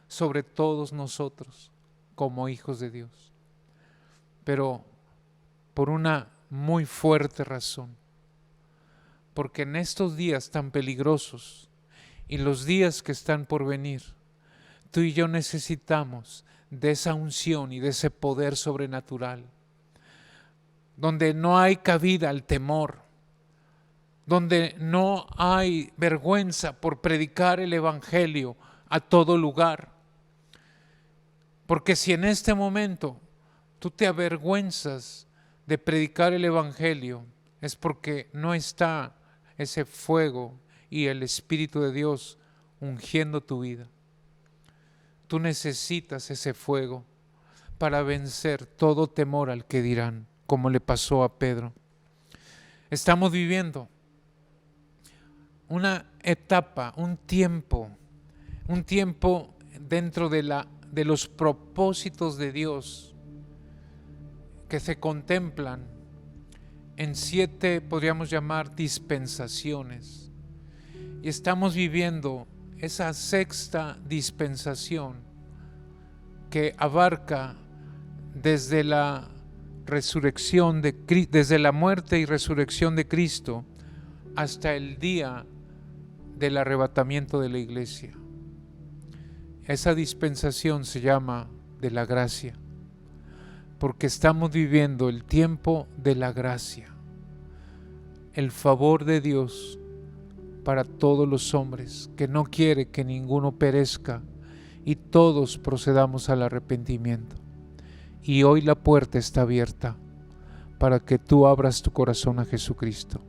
sobre todos nosotros como hijos de Dios. Pero por una muy fuerte razón, porque en estos días tan peligrosos y los días que están por venir, tú y yo necesitamos de esa unción y de ese poder sobrenatural, donde no hay cabida al temor, donde no hay vergüenza por predicar el Evangelio a todo lugar. Porque si en este momento tú te avergüenzas de predicar el Evangelio, es porque no está ese fuego y el Espíritu de Dios ungiendo tu vida. Tú necesitas ese fuego para vencer todo temor al que dirán, como le pasó a Pedro. Estamos viviendo una etapa, un tiempo dentro de los propósitos de Dios que se contemplan en 7, podríamos llamar, dispensaciones. Y estamos viviendo esa sexta dispensación que abarca desde la resurrección desde la muerte y resurrección de Cristo hasta el día del arrebatamiento de la iglesia. Esa dispensación se llama de la gracia, porque estamos viviendo el tiempo de la gracia, el favor de Dios para todos los hombres, que no quiere que ninguno perezca y todos procedamos al arrepentimiento. Y hoy la puerta está abierta para que tú abras tu corazón a Jesucristo.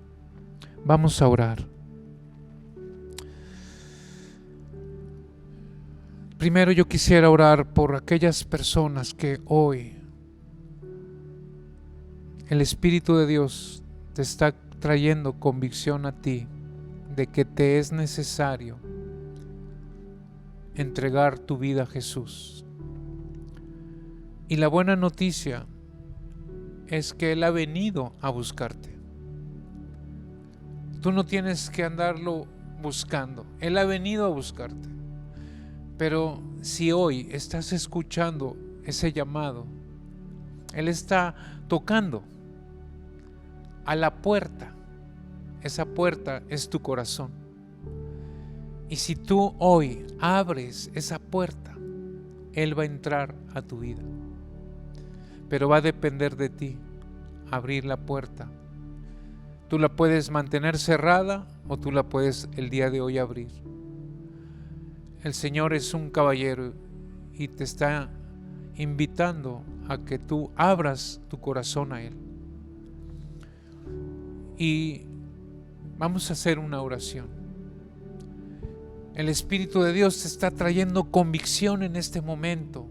Vamos a orar. Primero yo quisiera orar por aquellas personas que hoy el Espíritu de Dios te está trayendo convicción a ti de que te es necesario entregar tu vida a Jesús. Y la buena noticia es que Él ha venido a buscarte. Tú no tienes que andarlo buscando, Él ha venido a buscarte. Pero si hoy estás escuchando ese llamado, Él está tocando a la puerta. Esa puerta es tu corazón. Y si tú hoy abres esa puerta, Él va a entrar a tu vida. Pero va a depender de ti abrir la puerta. Tú la puedes mantener cerrada o tú la puedes el día de hoy abrir. El Señor es un caballero y te está invitando a que tú abras tu corazón a Él. Y vamos a hacer una oración. El Espíritu de Dios te está trayendo convicción en este momento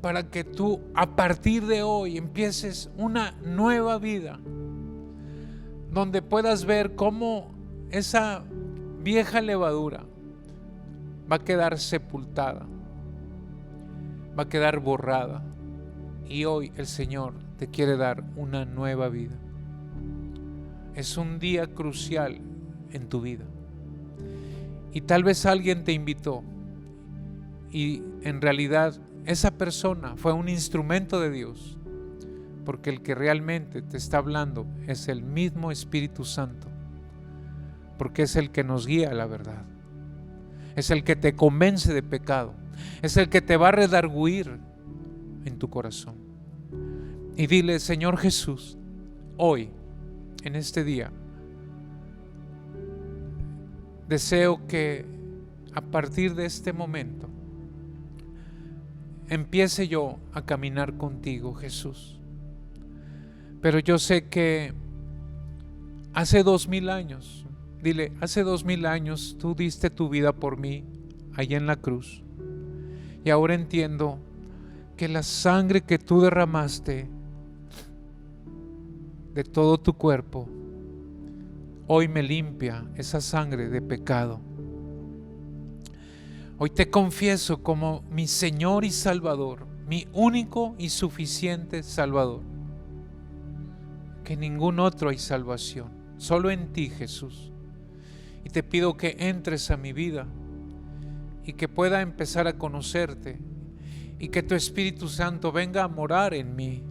para que tú a partir de hoy empieces una nueva vida donde puedas ver cómo esa vieja levadura va a quedar sepultada, va a quedar borrada, y hoy el Señor te quiere dar una nueva vida. Es un día crucial en tu vida y tal vez alguien te invitó y en realidad esa persona fue un instrumento de Dios, porque el que realmente te está hablando es el mismo Espíritu Santo, porque es el que nos guía a la verdad, es el que te convence de pecado, es el que te va a redarguir en tu corazón. Y dile: Señor Jesús, hoy, en este día, deseo que a partir de este momento empiece yo a caminar contigo, Jesús. Pero yo sé que hace 2000 años, dile, hace 2000 años tú diste tu vida por mí allá en la cruz. Y ahora entiendo que la sangre que tú derramaste de todo tu cuerpo, hoy me limpia esa sangre de pecado. Hoy te confieso como mi Señor y Salvador, mi único y suficiente Salvador. Que en ningún otro hay salvación, solo en ti, Jesús. Y te pido que entres a mi vida y que pueda empezar a conocerte y que tu Espíritu Santo venga a morar en mí,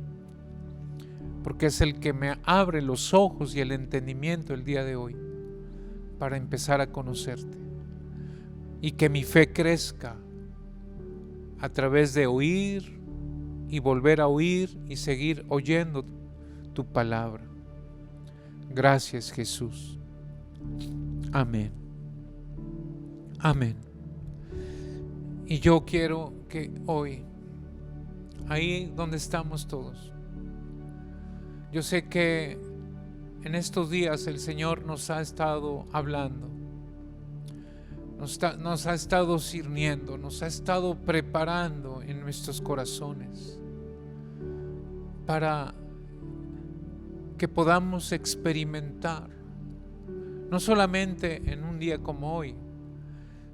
porque es el que me abre los ojos y el entendimiento el día de hoy para empezar a conocerte, y que mi fe crezca a través de oír y volver a oír y seguir oyendo tu palabra. Gracias, Jesús. Amén. Amén. Y yo quiero que hoy, ahí donde estamos todos, yo sé que en estos días el Señor nos ha estado hablando, nos ha estado sirviendo, nos ha estado preparando en nuestros corazones para que podamos experimentar, no solamente en un día como hoy,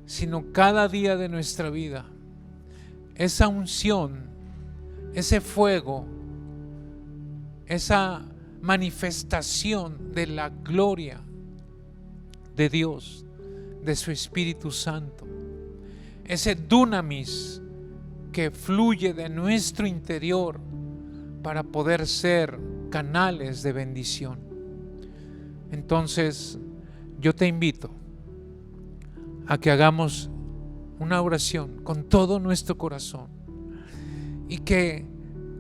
sino cada día de nuestra vida, esa unción, ese fuego, esa manifestación de la gloria de Dios, de su Espíritu Santo, ese dunamis que fluye de nuestro interior para poder ser canales de bendición. Entonces yo te invito a que hagamos una oración con todo nuestro corazón y que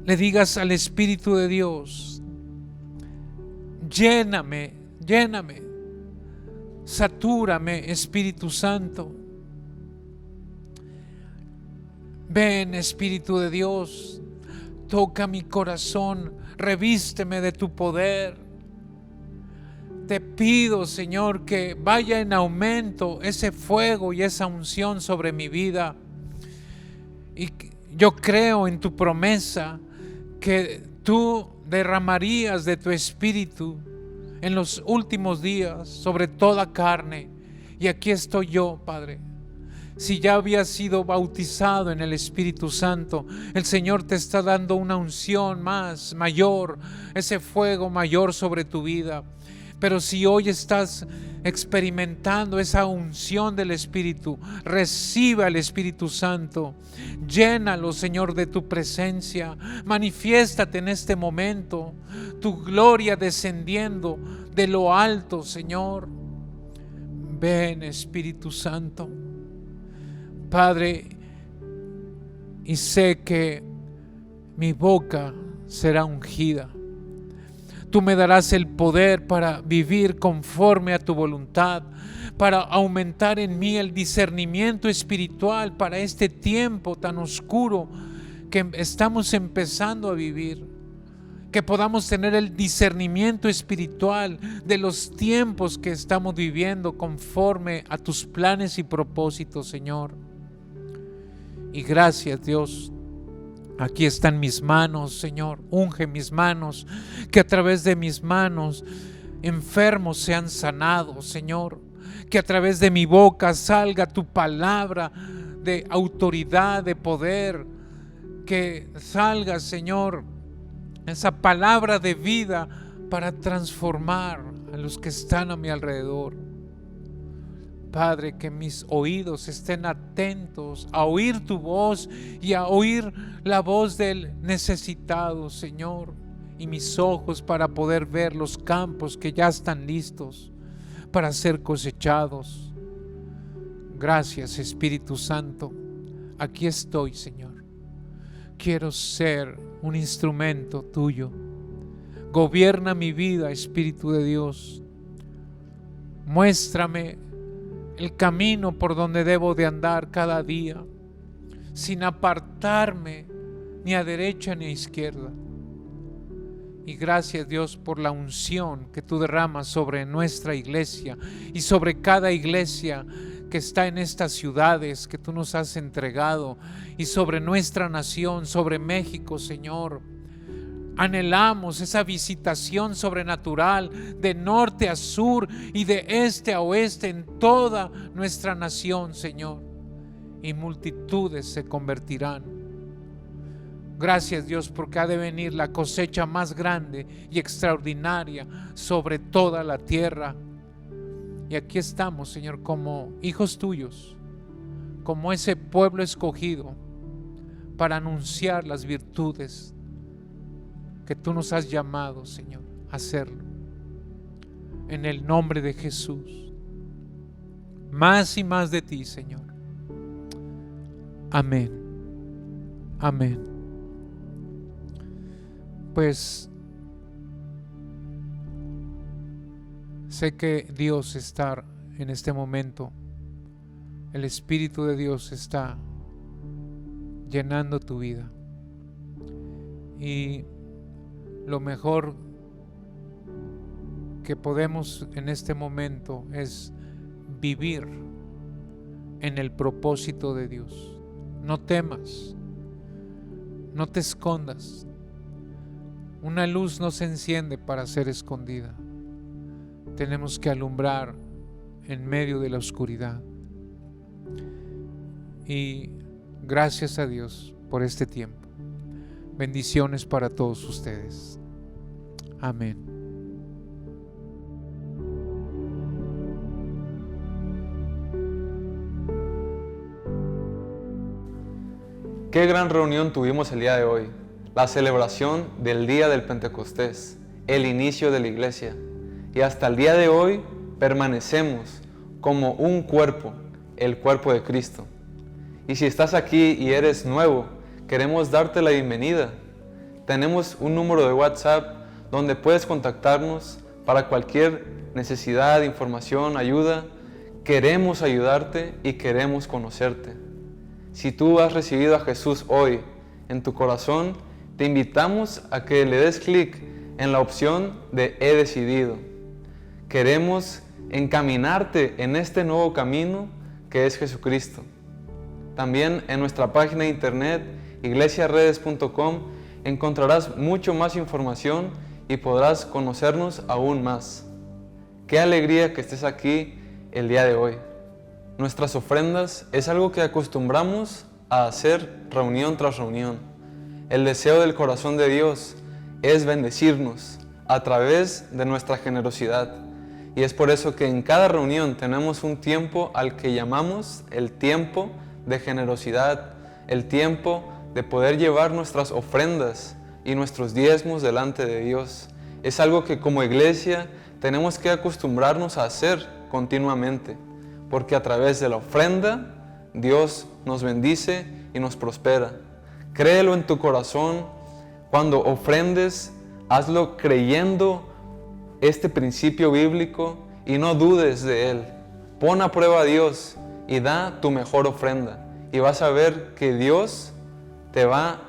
le digas al Espíritu de Dios: lléname, lléname, satúrame, Espíritu Santo. Ven, Espíritu de Dios, toca mi corazón, revísteme de tu poder. Te pido, Señor, que vaya en aumento ese fuego y esa unción sobre mi vida. Y yo creo en tu promesa que tú derramarías de tu Espíritu en los últimos días sobre toda carne. Y aquí estoy yo, Padre. Si ya habías sido bautizado en el Espíritu Santo, el Señor te está dando una unción más, mayor, ese fuego mayor sobre tu vida. Pero si hoy estás experimentando esa unción del Espíritu, recibe al Espíritu Santo. Llénalo, Señor, de tu presencia. Manifiéstate en este momento, tu gloria descendiendo de lo alto, Señor. Ven, Espíritu Santo. Padre, y sé que mi boca será ungida. Tú me darás el poder para vivir conforme a tu voluntad, para aumentar en mí el discernimiento espiritual para este tiempo tan oscuro que estamos empezando a vivir. Que podamos tener el discernimiento espiritual de los tiempos que estamos viviendo conforme a tus planes y propósitos, Señor. Y gracias, Dios. Aquí están mis manos, Señor. Unge mis manos, que a través de mis manos enfermos sean sanados, Señor. Que a través de mi boca salga tu palabra de autoridad, de poder. Que salga, Señor, esa palabra de vida para transformar a los que están a mi alrededor. Padre, que mis oídos estén atentos a oír tu voz y a oír la voz del necesitado, Señor. Y mis ojos para poder ver los campos que ya están listos para ser cosechados. Gracias, Espíritu Santo. Aquí estoy, Señor. Quiero ser un instrumento tuyo. Gobierna mi vida, Espíritu de Dios. Muéstrame el camino por donde debo de andar cada día, sin apartarme ni a derecha ni a izquierda. Y gracias, Dios, por la unción que tú derramas sobre nuestra iglesia y sobre cada iglesia que está en estas ciudades que tú nos has entregado, y sobre nuestra nación, sobre México, Señor. Anhelamos esa visitación sobrenatural de norte a sur y de este a oeste en toda nuestra nación, Señor. Y multitudes se convertirán. Gracias, Dios, porque ha de venir la cosecha más grande y extraordinaria sobre toda la tierra. Y aquí estamos, Señor, como hijos tuyos, como ese pueblo escogido para anunciar las virtudes que tú nos has llamado, Señor, a hacerlo. En el nombre de Jesús. Más y más de ti, Señor. Amén. Amén. Pues sé que Dios está en este momento. El Espíritu de Dios está llenando tu vida. Y lo mejor que podemos en este momento es vivir en el propósito de Dios. No temas, no te escondas. Una luz no se enciende para ser escondida. Tenemos que alumbrar en medio de la oscuridad. Y gracias a Dios por este tiempo. Bendiciones para todos ustedes. Amén. Qué gran reunión tuvimos el día de hoy. La celebración del día del Pentecostés, el inicio de la iglesia. Y hasta el día de hoy permanecemos como un cuerpo, el cuerpo de Cristo. Y si estás aquí y eres nuevo, queremos darte la bienvenida. Tenemos un número de WhatsApp donde puedes contactarnos para cualquier necesidad, información, ayuda. Queremos ayudarte y queremos conocerte. Si tú has recibido a Jesús hoy en tu corazón, te invitamos a que le des clic en la opción de He decidido. Queremos encaminarte en este nuevo camino que es Jesucristo. También en nuestra página de internet iglesiaredes.com encontrarás mucho más información y podrás conocernos aún más. Qué alegría que estés aquí el día de hoy. Nuestras ofrendas es algo que acostumbramos a hacer reunión tras reunión. El deseo del corazón de Dios es bendecirnos a través de nuestra generosidad. Y es por eso que en cada reunión tenemos un tiempo al que llamamos el tiempo de generosidad, el tiempo de poder llevar nuestras ofrendas y nuestros diezmos delante de Dios. Es algo que como iglesia tenemos que acostumbrarnos a hacer continuamente. porque a través de la ofrenda Dios nos bendice y nos prospera. Créelo en tu corazón. Cuando ofrendes, hazlo creyendo este principio bíblico y no dudes de él. Pon a prueba a Dios y da tu mejor ofrenda, y vas a ver que Dios te va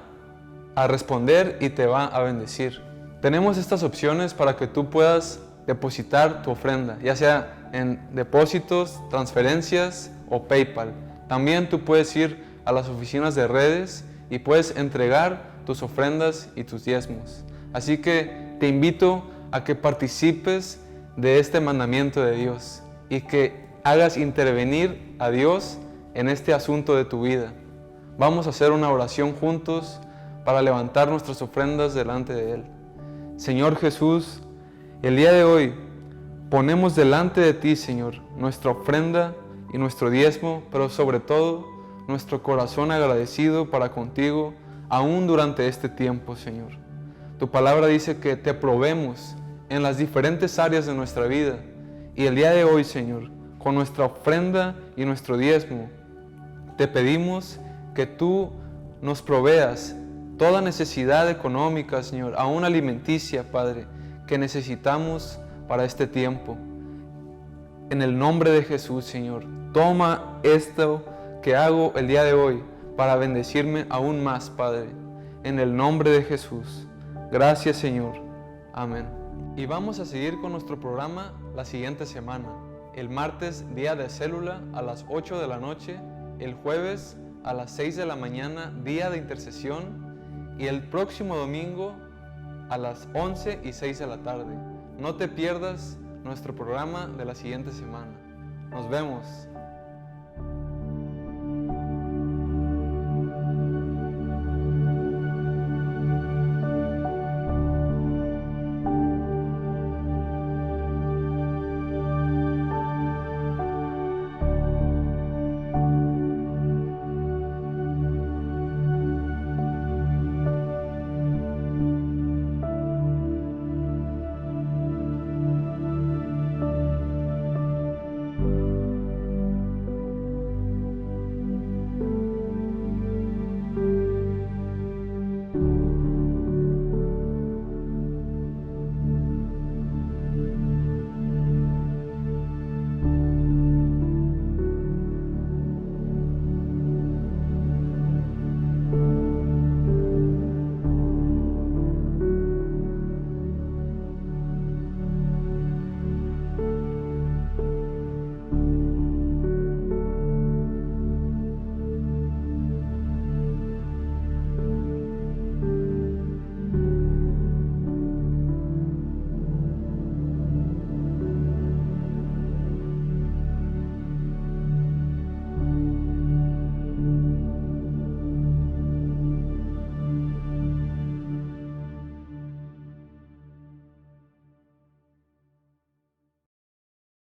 a responder y te va a bendecir. Tenemos estas opciones para que tú puedas depositar tu ofrenda, ya sea en depósitos, transferencias o PayPal. También tú puedes ir a las oficinas de redes y puedes entregar tus ofrendas y tus diezmos. Así que te invito a que participes de este mandamiento de Dios y que hagas intervenir a Dios en este asunto de tu vida. Vamos a hacer una oración juntos para levantar nuestras ofrendas delante de Él. Señor Jesús, el día de hoy ponemos delante de ti, Señor, nuestra ofrenda y nuestro diezmo, pero sobre todo nuestro corazón agradecido para contigo, aún durante este tiempo, Señor. Tu palabra dice que te probemos en las diferentes áreas de nuestra vida, y el día de hoy, Señor, con nuestra ofrenda y nuestro diezmo, te pedimos que tú nos proveas toda necesidad económica, Señor, aún alimenticia, Padre, que necesitamos para este tiempo. En el nombre de Jesús, Señor, toma esto que hago el día de hoy para bendecirme aún más, Padre. En el nombre de Jesús. Gracias, Señor. Amén. Y vamos a seguir con nuestro programa la siguiente semana. El martes, día de célula, a las 8 de la noche. El jueves, a las 6 de la mañana, día de intercesión. Y el próximo domingo, a las 11 y 6 de la tarde. No te pierdas nuestro programa de la siguiente semana. Nos vemos.